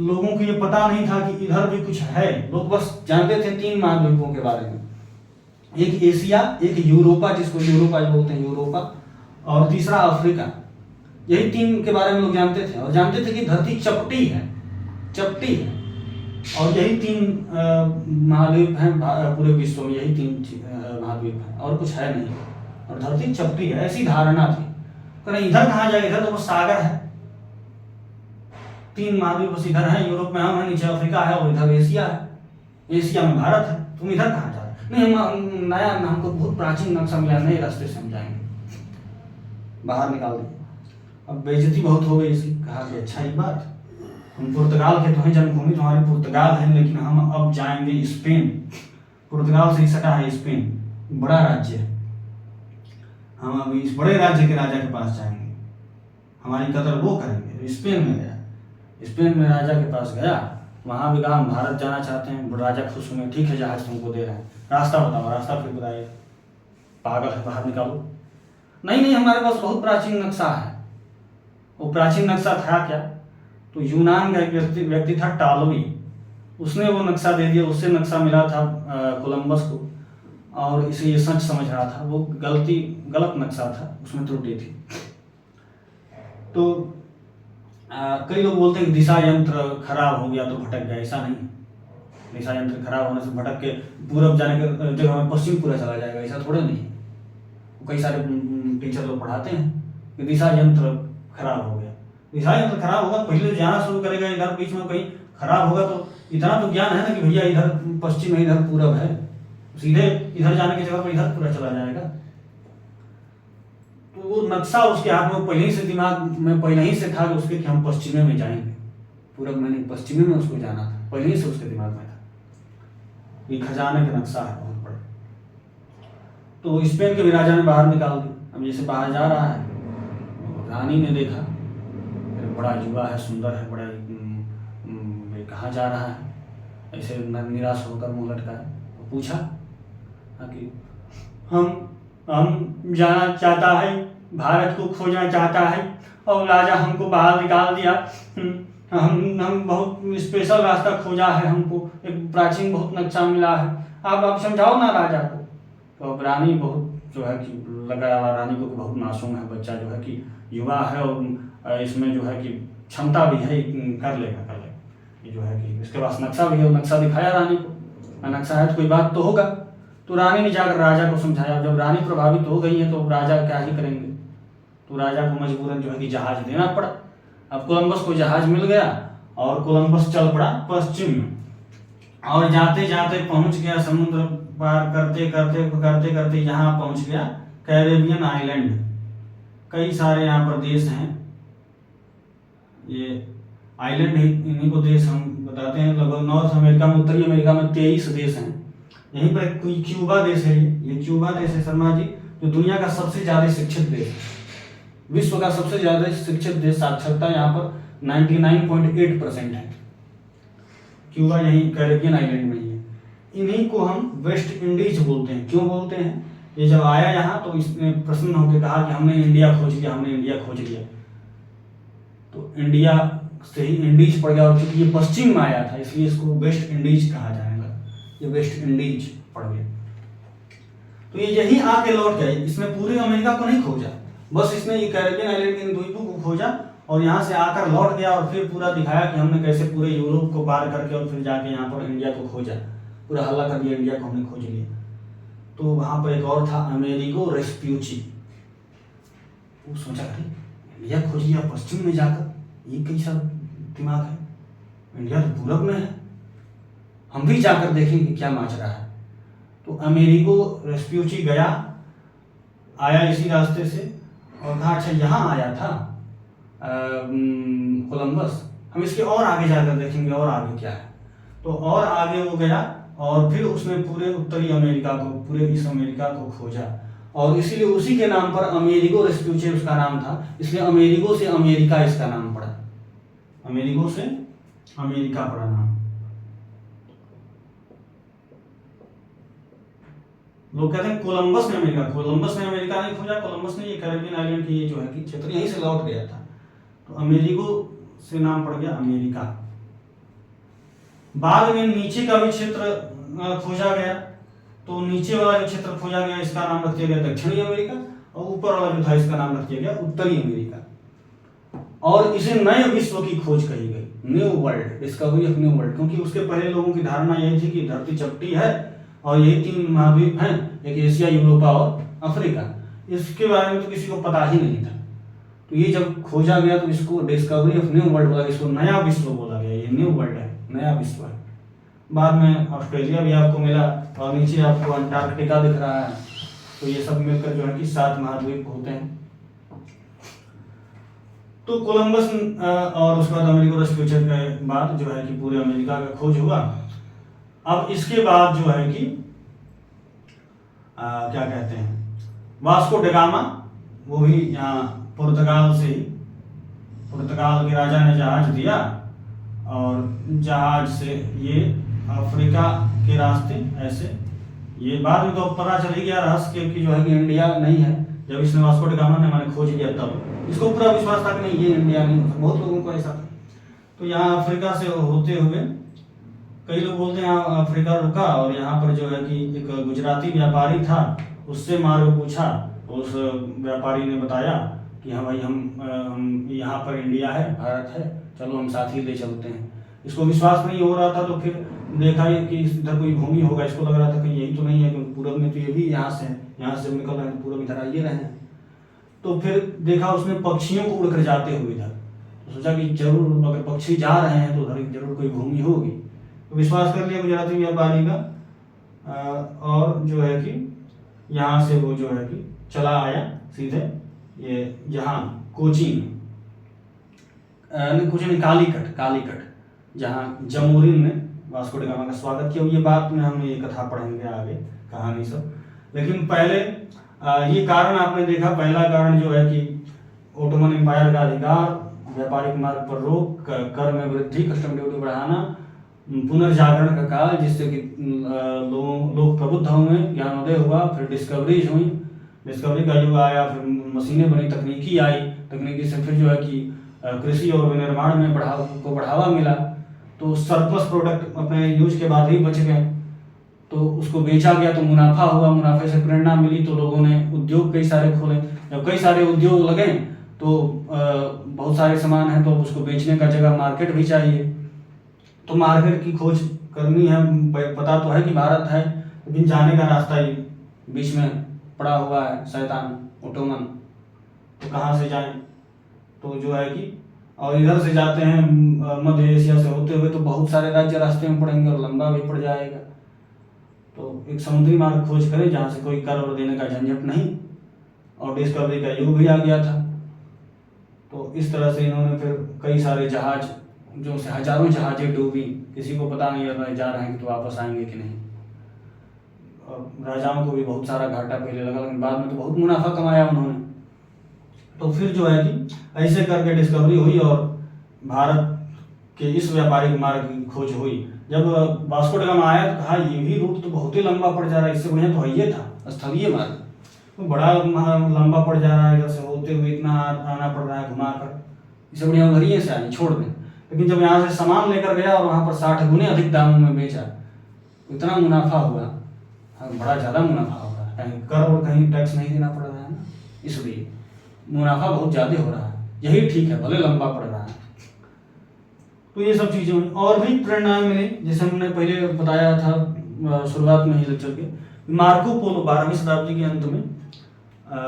लोगों को ये पता नहीं था कि इधर भी कुछ है। लोग बस जानते थे 3 महाद्वीपों के बारे में, एक एशिया, एक यूरोपा, जिसको यूरोपा बोलते हैं, यूरोपा, और तीसरा अफ्रीका। यही 3 के बारे में लोग जानते थे, और जानते थे कि धरती चपटी है, और यही 3 महाद्वीप हैं पूरे विश्व में, यही 3 महाद्वीप हैं और कुछ है नहीं, और धरती चपटी है, ऐसी धारणा थी। करें इधर कहाँ जाए, इधर तो बस सागर है, 3 महाद्वीप बस इधर है, यूरोप में हम है, नीचे अफ्रीका है और इधर एशिया है, एशिया में भारत है, तुम इधर कहाँ जा रहे? नहीं, हम नया, हमको बहुत प्राचीन नक्शा मिला, नए रास्ते से हम जाएंगे, बाहर निकाल दिया। अब बेइज्जती बहुत हो गई इसकी, कहा कि अच्छा ही बात, हम पुर्तगाल के तो हैं, जन्मभूमि तुम्हारी पुर्तगाल है, लेकिन हम अब जाएंगे स्पेन। पुर्तगाल से ही सटा है स्पेन, बड़ा राज्य है, हम अब इस बड़े राज्य के राजा के पास जाएंगे, हमारी कदर वो करेंगे। स्पेन में गया, स्पेन में राजा के पास गया, वहाँ भी कहा हम भारत जाना चाहते हैं। राजा खुश हुए, ठीक है जहाज तुमको दे रहे हैं, रास्ता बताओ, रास्ता फिर बताइए, पागल है, बाहर निकालो। नहीं, हमारे पास बहुत प्राचीन नक्शा है। वो प्राचीन नक्शा था क्या? तो यूनान का एक व्यक्ति था टालोई, उसने वो नक्शा दे दिया, उससे नक्शा मिला था कोलंबस को, और इसे ये सच समझ रहा था, वो गलत नक्शा था, उसमें त्रुटि थी। तो कई लोग बोलते हैं कि दिशा यंत्र खराब हो गया तो भटक गया, ऐसा नहीं, दिशा यंत्र खराब होने से भटक के पूरब जाने के जगह में पश्चिम पूरा चला जाएगा, ऐसा थोड़ा नहीं। कई सारे टीचर लोग पढ़ाते हैं कि दिशा यंत्र खराब हो गया, दिशा यंत्र खराब होगा, पहले जाना शुरू करेगा इधर, बीच में कहीं खराब होगा तो इतना तो ज्ञान है ना कि भैया इधर पश्चिम है, इधर पूरब है, सीधे इधर जाने की जगह पर इधर पूरा चला जाएगा। तो वो नक्शा उसके हाथ में पहले ही से दिमाग में पहले ही से था कि उसके कि हम पश्चिमी में जाएंगे, पूरब में नहीं पश्चिमी में उसको जाना था, पहले ही से उसके दिमाग में था। ये खजाने का नक्शा है बहुत बड़ा। तो स्पेन के भी राजा ने बाहर निकाल दी। अब जैसे बाहर जा रहा है, रानी ने देखा बड़ा युवा है, सुंदर है, बड़ा कहाँ जा रहा है, ऐसे निराश होकर मुंह लटका है। तो पूछा कि हम जाना चाहता है, भारत को खोजना चाहता है और राजा हमको बाहर निकाल दिया। हम बहुत स्पेशल रास्ता खोजा है, हमको एक प्राचीन बहुत नक्शा मिला है, आप समझाओ ना राजा को। तो अब रानी बहुत जो है कि लगा, रानी को बहुत मासूम है बच्चा, जो है कि युवा है और इसमें जो है कि क्षमता भी है, कर लेगा ये जो है कि इसके पास नक्शा भी है। नक्शा दिखाया रानी को, नक्शा है तो कोई बात तो होगा। तो रानी ने जाकर राजा को समझाया। जब रानी प्रभावित हो गई है तो राजा क्या ही करेंगे, तो राजा को मजबूरन जो है कि जहाज देना पड़ा। अब कोलंबस को जहाज मिल गया और कोलंबस चल पड़ा पश्चिम में, और जाते जाते पहुंच गया समुद्र पार करते करते यहाँ पहुंच गया कैरेबियन आइलैंड। कई सारे यहाँ पर देश हैं, ये आइलैंड इन्हीं को देश हम बताते हैं। लगभग नॉर्थ अमेरिका में, उत्तरी अमेरिका में 23 देश हैं। यहीं पर कोई क्यूबा देश है, ये क्यूबा देश है शर्मा जी, जो दुनिया का सबसे ज्यादा शिक्षित देश है, विश्व का सबसे ज्यादा शिक्षित देश। साक्षरता यहाँ पर 99.8% है। क्यूबा यही कैरेबियन आइलैंड में ही है। इन्हीं को हम वेस्ट इंडीज बोलते हैं। क्यों बोलते हैं? ये जब आया यहाँ तो इसने प्रसन्न होकर कहा कि हमने इंडिया खोज लिया, हमने इंडिया खोज लिया। तो इंडिया से ही इंडीज पड़ गया, और चूंकि ये पश्चिम में आया था इसलिए इसको वेस्ट इंडीज कहा जाएगा। ये वेस्ट इंडीज पड़ गया। तो ये यही आके लौट गए। इसने पूरे अमेरिका को नहीं खोजा, बस इसने ये कैरेबियन आइलैंड के इन द्वीपों को खोजा और यहाँ से आकर लौट गया और फिर पूरा दिखाया कि हमने कैसे पूरे यूरोप को पार करके और फिर जाके यहाँ पर इंडिया को खोजा, पूरा हल्ला कर दिया, इंडिया को हमने खोज लिया। तो वहाँ पर एक और था अमेरिगो वेस्पुची। वो सोचा अरे इंडिया खोज लिया पश्चिम में जाकर, ये कैसा दिमाग है, इंडिया तो पूरब में है, हम भी जाकर देखेंगे क्या माजरा है। तो अमेरिगो वेस्पुची गया, आया इसी रास्ते से और कहा अच्छा यहाँ आया था कोलंबस, हम इसके और आगे जाकर देखेंगे और आगे क्या है। तो और आगे वो गया और फिर उसने पूरे उत्तरी अमेरिका को, पूरे इस अमेरिका को खोजा, और इसीलिए उसी के नाम पर अमेरिगो वेस्पुची उसका नाम था। इसलिए अमेरिगो से अमेरिका इसका नाम पड़ा, अमेरिगो से अमेरिका पड़ा नाम। लोग कहते हैं कोलंबस ने अमेरिका, कोलंबस ने अमेरिका नहीं खोजा, कोलंबस ने ये कैरेबियन आइलैंड की ये जो है कि क्षेत्र यहीं से लौट गया था। तो अमेरिगो से नाम पड़ गया अमेरिका। बाद में नीचे का भी क्षेत्र खोजा गया, तो नीचे वाला जो क्षेत्र खोजा गया इसका नाम रख दिया गया दक्षिणी अमेरिका, और ऊपर वाला जो था इसका नाम रख दिया गया उत्तरी अमेरिका। और इसे नए विश्व की खोज कही गई, new world, discovery of new world, क्योंकि उसके पहले लोगों की धारणा यही थी कि धरती चपटी है और यही 3 महाद्वीप हैं, एक एशिया, यूरोपा और अफ्रीका। इसके बारे में तो किसी को पता ही नहीं था। तो ये जब खोजा गया तो इसको डिस्कवरी ऑफ न्यू वर्ल्ड बोला, इसको नया विश्व बोला गया। ये न्यू वर्ल्ड है, नया विश्व है। बाद में ऑस्ट्रेलिया भी आपको मिला और नीचे आपको अंटार्कटिका दिख रहा है। तो ये सब मिलकर जो है कि 7 महाद्वीप होते हैं। तो कोलंबस और उसके बाद अमेरिगो वेस्पुची के बाद जो है कि पूरे अमेरिका का खोज हुआ। अब इसके बाद जो है कि क्या कहते हैं, वास्को ड गामा, वो भी यहाँ पुर्तगाल से ही, पुर्तगाल के राजा ने जहाज दिया और जहाज से ये अफ्रीका के रास्ते ऐसे, ये बाद में तो पता चल ही गया रहस्य कि जो है कि इंडिया नहीं है। जब इसने वास्को ड गामा ने मैंने खोज लिया तब इसको पूरा विश्वास था कि नहीं ये इंडिया नहीं होता। बहुत लोगों को ऐसा था। तो यहाँ अफ्रीका से होते हुए कई लोग बोलते हैं यहाँ अफ्रीका रुका और यहाँ पर जो है कि एक गुजराती व्यापारी था, उससे मार्ग पूछा। उस व्यापारी ने बताया कि हाँ भाई हम यहाँ पर इंडिया है, भारत है, चलो हम साथ ही ले चलते हैं। इसको विश्वास नहीं हो रहा था तो फिर देखा कि इधर कोई भूमि होगा, इसको लग रहा था कि यही तो नहीं है, क्योंकि पूरब में तो ये भी यहाँ से है, यहाँ से निकल रहे हैं तो पूरब इधर आइए रहे हैं। तो फिर देखा उसने पक्षियों को उड़कर जाते हुए इधर, तो सोचा कि जरूर अगर पक्षी जा रहे हैं तो उधर जरूर कोई भूमि होगी। तो विश्वास कर लिया गुजराती व्यापारी का और जो है कि यहाँ से वो जो है कि चला आया सीधे ये यहाँ कोचीन, कुछ नहीं, कालीकट जहाँ जमोरिन ने वास्को डी गामा का स्वागत किया। ये बात में हम ये कथा पढ़ेंगे आगे, कहानी सब। लेकिन पहले ये कारण आपने देखा, पहला कारण जो है कि ओटोमन एम्पायर का अधिकार, व्यापारिक मार्ग पर रोक, कर में वृद्धि, कस्टम ड्यूटी बढ़ाना, पुनर्जागरण का काल जिससे कि लोग प्रबुद्ध हुए, ज्ञानोदय हुआ, फिर डिस्कवरीज हुई, डिस्कवरी का युग आया, फिर मशीनें बनी, तकनीकी आई, तकनीकी से फिर जो है कि कृषि और विनिर्माण में बढ़ावा मिला। तो सरप्लस प्रोडक्ट अपने यूज के बाद ही बच गए, तो उसको बेचा गया तो मुनाफा हुआ, मुनाफे से प्रेरणा मिली तो लोगों ने उद्योग कई सारे खोले। जब कई सारे उद्योग लगे तो बहुत सारे सामान हैं तो उसको बेचने का जगह मार्केट भी चाहिए, तो मार्केट की खोज करनी है। पता तो है कि भारत है, लेकिन जाने का रास्ता ही बीच में पड़ा हुआ है, शैतान ओटोमन, तो कहाँ से जाएं? तो जो है कि और इधर से जाते हैं मध्य एशिया से होते हुए तो बहुत सारे राज्य रास्ते में पड़ेंगे और लंबा भी पड़ जाएगा। तो एक समुद्री मार्ग खोज करें जहाँ से कोई कर और देने का झंझट नहीं, और डिस्कवरी का युग भी आ गया था। तो इस तरह से इन्होंने फिर कई सारे जहाज, जो से हजारों जहाजें डूबी, किसी को पता नहीं है जा रहे हैं कि तो वापस आएंगे कि नहीं। और राजाओं को भी बहुत सारा घाटा पहले लगा, लेकिन बाद में तो बहुत मुनाफा कमाया उन्होंने। तो फिर जो है कि ऐसे करके डिस्कवरी हुई और भारत के इस व्यापारिक मार्ग की खोज हुई। जब वास्को डी गामा आया तो कहा ये भी रूट तो बहुत ही लंबा पड़ जा रहा है, इससे बढ़िया तो ये था स्थलीय मार्ग, तो बड़ा लंबा पड़ जा रहा है, इधर से होते हुए इतना आना पड़ रहा है घुमाकर, इससे बढ़िया उधर ही से आए, छोड़ दें। लेकिन जब यहाँ से सामान लेकर गया और वहाँ पर 60 गुने अधिक दामों में बेचा, इतना मुनाफा हुआ, बड़ा ज़्यादा मुनाफा हो रहा है, कहीं कर और कहीं टैक्स नहीं देना पड़ रहा है ना, इसलिए मुनाफा बहुत ज़्यादा हो रहा है। यही ठीक है, भले लंबा पड़ रहा है। तो ये सब चीज़ें और भी प्रेरणाएं मिली, जैसे हमने पहले बताया था शुरुआत में ही लेक्चर के, मार्को पोलो 12वीं शताब्दी के अंत में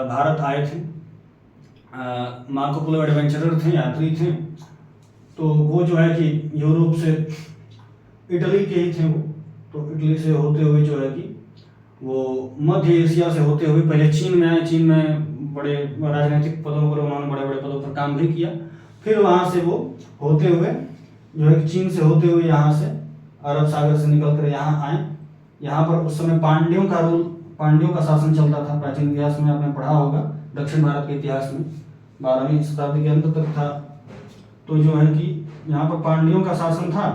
भारत आए थे। मार्को पोलो एडवेंचरर थे, यात्री थे। तो वो जो है कि यूरोप से, इटली के ही थे वो, तो इटली से होते हुए जो है कि वो मध्य एशिया से होते हुए पहले चीन में आए। चीन में बड़े राजनीतिक पदों पर उन्होंने बड़े बड़े पदों पर काम भी किया। फिर वहाँ से वो होते हुए जो है कि चीन से होते हुए यहाँ से अरब सागर से निकल कर यहाँ आए। यहाँ पर उस समय पांड्यों का रूल, पांड्यों का शासन चलता था। प्राचीन इतिहास में आपने पढ़ा होगा, दक्षिण भारत के इतिहास में 12वीं शताब्दी के अंत तक था। तो जो है कि यहाँ पर पांड्यों का शासन था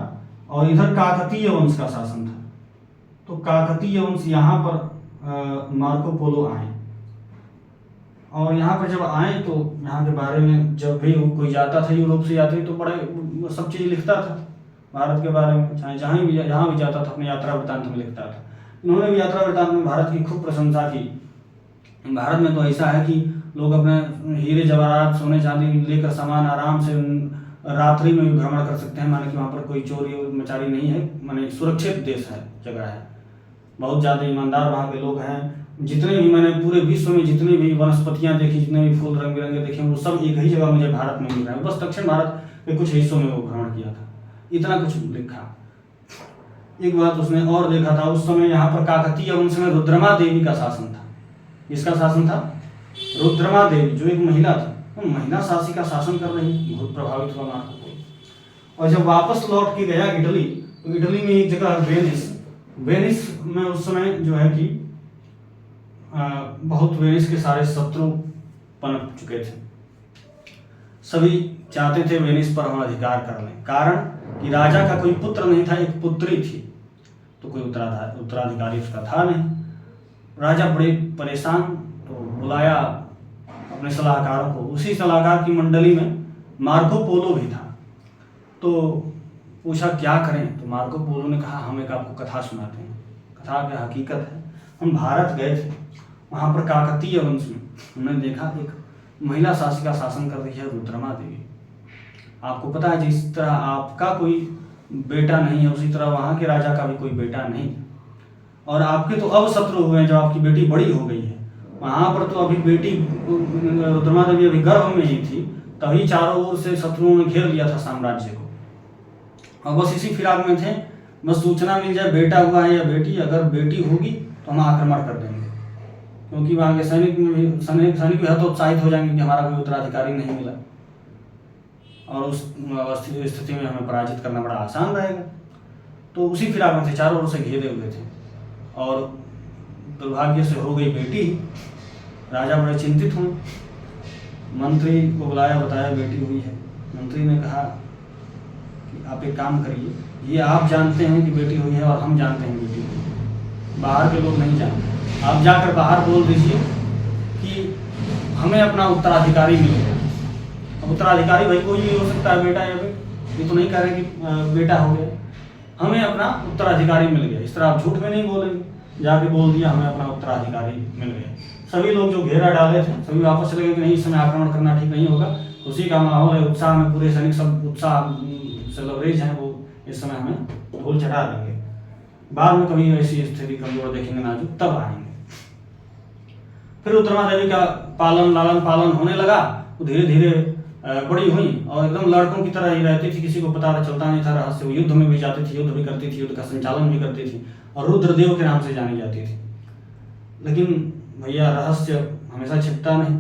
और इधर काकतीय वंश का शासन था। तो काकतीय वंश यहाँ पर मार्को पोलो आए, और यहाँ पर जब आए तो यहाँ के बारे में जब भी कोई जाता था यूरोप से यात्री तो बड़े सब चीज़ लिखता था भारत के बारे में, चाहे जहाँ भी जाता था अपने यात्रा वृत्तांत में लिखता था। इन्होंने भी यात्रा वृत्तांत में भारत की खूब प्रशंसा की। भारत में तो ऐसा है कि लोग अपने हीरे जवाहरात, सोने चांदी लेकर सामान आराम से रात्रि में भी भ्रमण कर सकते हैं, माने कि वहाँ पर कोई चोरी मचारी नहीं है, माने सुरक्षित देश है, जगह है। बहुत ज़्यादा ईमानदार वहाँ के लोग हैं। जितने भी मैंने पूरे विश्व में जितनी भी वनस्पतियाँ देखी, जितने भी फूल रंग बिरंगे देखे, वो सब एक ही जगह मुझे भारत में मिल रहा है। बस दक्षिण भारत के कुछ हिस्सों में वो भ्रमण किया था, इतना कुछ लिखा। एक बात उसने और देखा था, उस समय यहाँ पर काकतीय वंश में रुद्रमा देवी का शासन था। इसका शासन था रुद्रमा देवी, जो एक महिला थी, वो महिला शासी का शासन कर रही, बहुत प्रभावित हुआ मार्को पोलो। और जब वापस लौट के गया इटली, तो इटली में एक जगह वेनिस में उस समय जो है कि बहुत वेनिस के सारे शत्रु पनप चुके थे। सभी चाहते थे वेनिस पर हम अधिकार कर लें, कारण कि राजा का कोई पुत्र नहीं था, एक पुत्री थी, तो कोई उत्तराधिकारी उसका था नहीं। राजा बड़े परेशान, तो बुलाया अपने सलाहकारों को। उसी सलाहकार की मंडली में मार्को पोलो भी था। तो पूछा क्या करें, तो मार्को पोलो ने कहा हम एक आपको कथा सुनाते हैं। कथा की हकीकत है, हम भारत गए थे, वहाँ पर काकतीय वंश में हमने देखा एक महिला शासिका शासन कर रही है, रुद्रमा देवी। आपको पता है जिस तरह आपका कोई बेटा नहीं है, उसी तरह वहाँ के राजा का भी कोई बेटा नहीं, और आपके तो अब शत्रु हुए हैं जब आपकी बेटी बड़ी हो गई है। वहाँ पर तो अभी बेटी रुद्रमा देवी अभी गर्भ में ही थी, तभी चारों ओर से शत्रुओं ने घेर लिया था साम्राज्य को, और बस इसी फिराक में थे बस सूचना मिल जाए बेटा हुआ है या बेटी, अगर बेटी होगी तो हम आक्रमण कर देंगे, क्योंकि वहाँ के सैनिक भी हतोत्साहित हो जाएंगे कि हमारा कोई उत्तराधिकारी नहीं मिला, और उस स्थिति में हमें पराजित करना बड़ा आसान रहेगा। तो उसी फिराक में थे, चारों ओर से घेरे हुए थे, और दुर्भाग्य से हो गई बेटी। राजा बड़े चिंतित हुए, मंत्री को बुलाया, बताया बेटी हुई है। मंत्री ने कहा कि आप एक काम करिए, ये आप जानते हैं कि बेटी हुई है और हम जानते हैं बेटी हुई है, बाहर के लोग नहीं जानते। आप जाकर बाहर बोल दीजिए कि हमें अपना उत्तराधिकारी मिल गया। अब उत्तराधिकारी भाई कोई भी हो सकता है, बेटा या बेटी, ये तो नहीं कह रहे कि बेटा हो गया, हमें अपना उत्तराधिकारी मिल गया। इस तरह आप झूठ में नहीं बोलेंगे, जाके बोल दिया हमें अपना उत्तराधिकारी मिल गया। सभी लोग जो घेरा डाले थे सभी वापस चले गए कि नहीं, इस समय आक्रमण करना ठीक नहीं होगा, खुशी का माहौल है, उत्साह में पूरे सैनिक सब उत्साह से लबरेज हैं, वो इस समय हमें ढोल चढ़ा देंगे, बाद में कभी ऐसी स्थिति कमजोर देखेंगे नाजुक तब आएंगे। फिर रुद्रमा देवी का लालन पालन होने लगा, वो धीरे धीरे बड़ी हुई और एकदम लड़कों की तरह ही रहती थी, किसी को पता चलता नहीं था रहस्य। वो युद्ध में भी जाती थी, युद्ध भी करती थी, युद्ध का संचालन भी करती थी, और रुद्रदेव के नाम से जानी जाती थी। लेकिन भैया रहस्य हमेशा छिपता नहीं,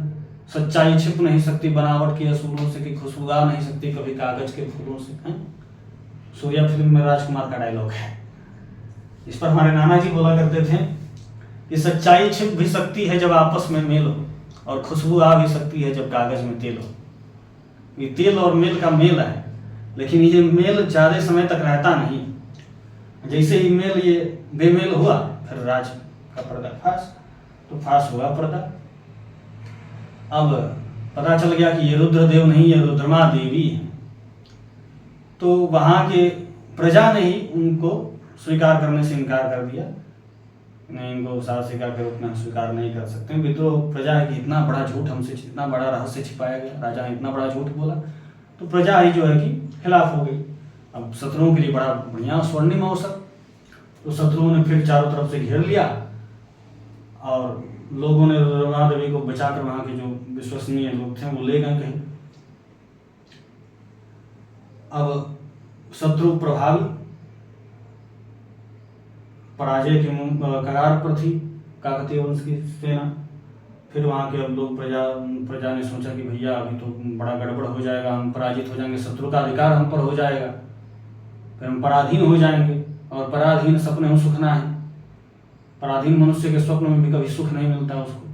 सच्चाई छिप नहीं सकती बनावट के असूलों से, कि खुशबू आ नहीं सकती कभी कागज के फूलों से, हैं? सूर्या फिल्म में राजकुमार का डायलॉग है। इस पर हमारे नाना जी बोला करते थे कि सच्चाई छिप भी सकती है जब आपस में मेल हो, और खुशबू आ भी सकती है जब कागज में तेल हो। ये तेल और मेल का मेल है, लेकिन ये मेल ज्यादा समय तक रहता नहीं। जैसे ही मेल ये बेमेल हुआ, फिर राज का पर्दा फास, तो फास हुआ पर्दा। अब पता चल गया कि ये रुद्रदेव नहीं, ये रुद्रमा देवी है। तो वहां के प्रजा ने ही उनको स्वीकार करने से इनकार कर दिया, नहीं, इनको शासिका के रूप में स्वीकार नहीं कर सकते। विद्रोह प्रजा है कि इतना बड़ा झूठ हमसे, इतना बड़ा रहस्य छिपाया गया, राजा ने इतना बड़ा झूठ बोला, तो प्रजा ही जो है कि खिलाफ हो गई। अब शत्रुओं के लिए बड़ा बढ़िया स्वर्णिम अवसर, तो शत्रुओं ने फिर चारों तरफ से घेर लिया, और लोगों ने रुद्रमा देवी को बचाकर वहां के जो विश्वसनीय लोग थे वो ले गए कहीं। अब शत्रु प्रभावी पराजय के कगार पर थी काकतीय वंश की सेना। फिर वहाँ के अब लोग प्रजा ने सोचा कि भैया अभी तो बड़ा गड़बड़ हो जाएगा, हम पराजित हो जाएंगे, शत्रु का अधिकार हम पर हो जाएगा, फिर हम पराधीन हो जाएंगे, और पराधीन सपने में सुख ना है। पराधीन मनुष्य के स्वप्न में भी कभी सुख नहीं मिलता उसको,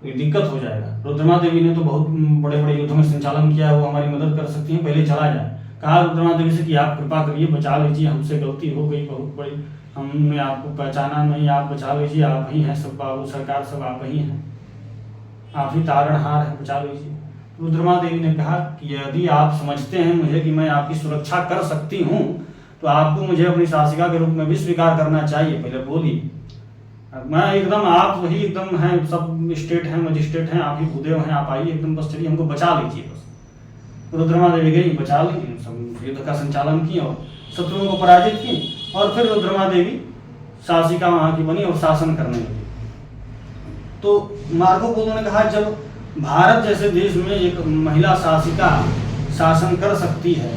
तो ये दिक्कत हो जाएगा। रुद्रमा देवी ने तो बहुत बड़े बड़े युद्धों में संचालन किया है, वो हमारी मदद कर सकती हैं, पहले चला जाए। कहा रुद्रमा देवी से कि आप कृपा करिए, बचा लीजिए, हमसे गलती हो गई बहुत बड़ी, हमने आपको पहचाना नहीं, आप बचा लीजिए, आप ही हैं सब, बाबू सरकार सब आप ही हैं, आप ही तारणहार हैं, बचा लीजिए। रुद्रमा देवी ने कहा कि यदि आप समझते हैं मुझे कि मैं आपकी सुरक्षा कर सकती हूँ, तो आपको मुझे अपनी शासिका के रूप में भी स्वीकार करना चाहिए। पहले बोली, मैं एकदम, आप वही एकदम हैं, सब स्टेट हैं, मजिस्ट्रेट हैं, आप ही भूदेव हैं, आप आइए एकदम, बस चलिए हमको बचा लीजिए बस। रुद्रमा देवी गई, बचा ली, सब युद्ध का संचालन की और शत्रुओं को पराजित की, और फिर रुद्रमा देवी शासिका वहां की बनी और शासन करने लगी। तो मार्को पोलो ने कहा, जब भारत जैसे देश में एक महिला शासिका शासन कर सकती है,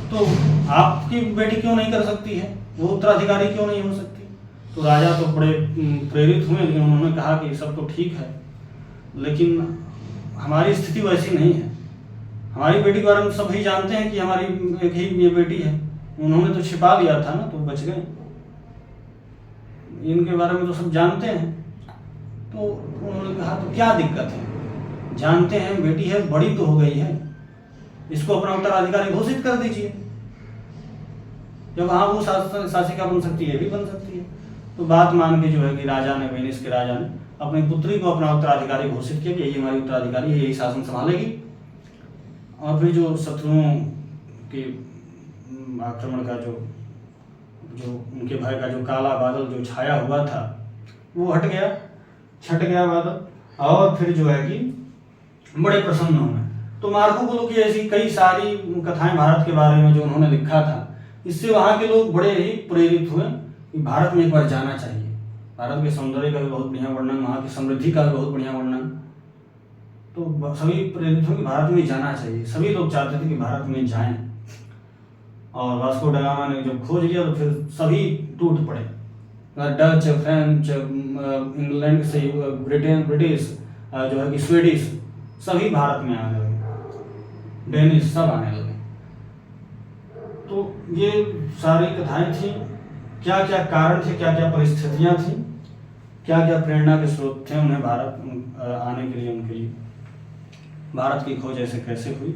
तो आपकी बेटी क्यों नहीं कर सकती है, वो उत्तराधिकारी क्यों नहीं हो सकती। तो राजा तो बड़े प्रेरित हुए, लेकिन उन्होंने कहा कि सब तो ठीक है, लेकिन हमारी स्थिति वैसी नहीं है। हमारी बेटी के बारे में सभी जानते हैं कि हमारी एक ही ये बेटी है, उन्होंने तो छिपा लिया था ना, तो बच गए। इनके बारे में तो सब जानते हैं। तो उन्होंने कहा तो क्या दिक्कत है, जानते हैं बेटी है, बड़ी तो हो गई है, इसको अपना उत्तराधिकारी घोषित कर दीजिए। जब हाँ वो शासिका बन सकती है, भी बन सकती है। तो बात मान के जो है कि राजा ने, वेनिस के राजा ने अपनी पुत्री को अपना उत्तराधिकारी घोषित किया कि यही हमारी उत्तराधिकारी है, यही शासन संभालेगी। और फिर जो शत्रुओं के आक्रमण का जो उनके भय का जो काला बादल जो छाया हुआ था, वो हट गया, छट गया बादल, और फिर जो है कि बड़े प्रसन्न हुए। तो मार्को पोलो की ऐसी कई सारी कथाएं भारत के बारे में जो उन्होंने लिखा था, इससे वहाँ के लोग बड़े ही प्रेरित हुए कि भारत में एक बार जाना चाहिए। भारत के सौंदर्य का भी बहुत बढ़िया वर्णन, वहाँ की समृद्धि का भी बहुत बढ़िया वर्णन। तो सभी प्रेरित हुए कि भारत में जाना चाहिए, सभी लोग चाहते थे कि भारत में जाएं। और वास्को ड गामा ने जब खोज लिया तो फिर सभी टूट पड़े। डच, फ्रेंच, इंग्लैंड से ब्रिटिश जो है कि स्वीडिश, सभी भारत में आने लगे, डेनिश सब आने लगे। तो ये सारी कथाएं थी, क्या क्या कारण थे, क्या क्या परिस्थितियां थी, क्या क्या प्रेरणा के स्रोत थे उन्हें भारत आने के लिए, उनके लिए भारत की खोज ऐसे कैसे हुई,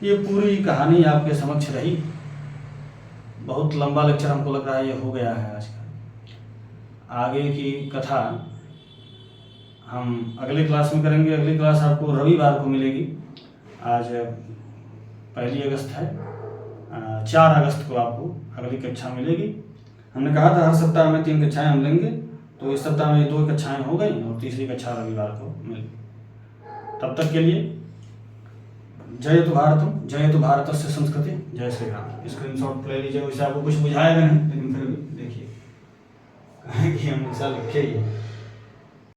ये पूरी कहानी आपके समक्ष रही। बहुत लंबा लेक्चर हमको लग रहा है ये हो गया है आज का। आगे की कथा हम अगले क्लास में करेंगे। अगली क्लास आपको रविवार को मिलेगी। आज 1 अगस्त है, 4 अगस्त को आपको अगली कक्षा मिलेगी। हमने कहा था हर सप्ताह में 3 कक्षाएं हम लेंगे, तो इस सप्ताह में 2 कक्षाएं हो गई और तीसरी कक्षा रविवार को मिलेगी। तब तक के लिए जयतु भारतम, जयतु भारतस्य संस्कृति, जय श्री राम। स्क्रीनशॉट ले लीजिए, वैसे आपको कुछ बुझाएगा नहीं, लेकिन फिर भी देखिए कि हम ऐसा लिखे ही है।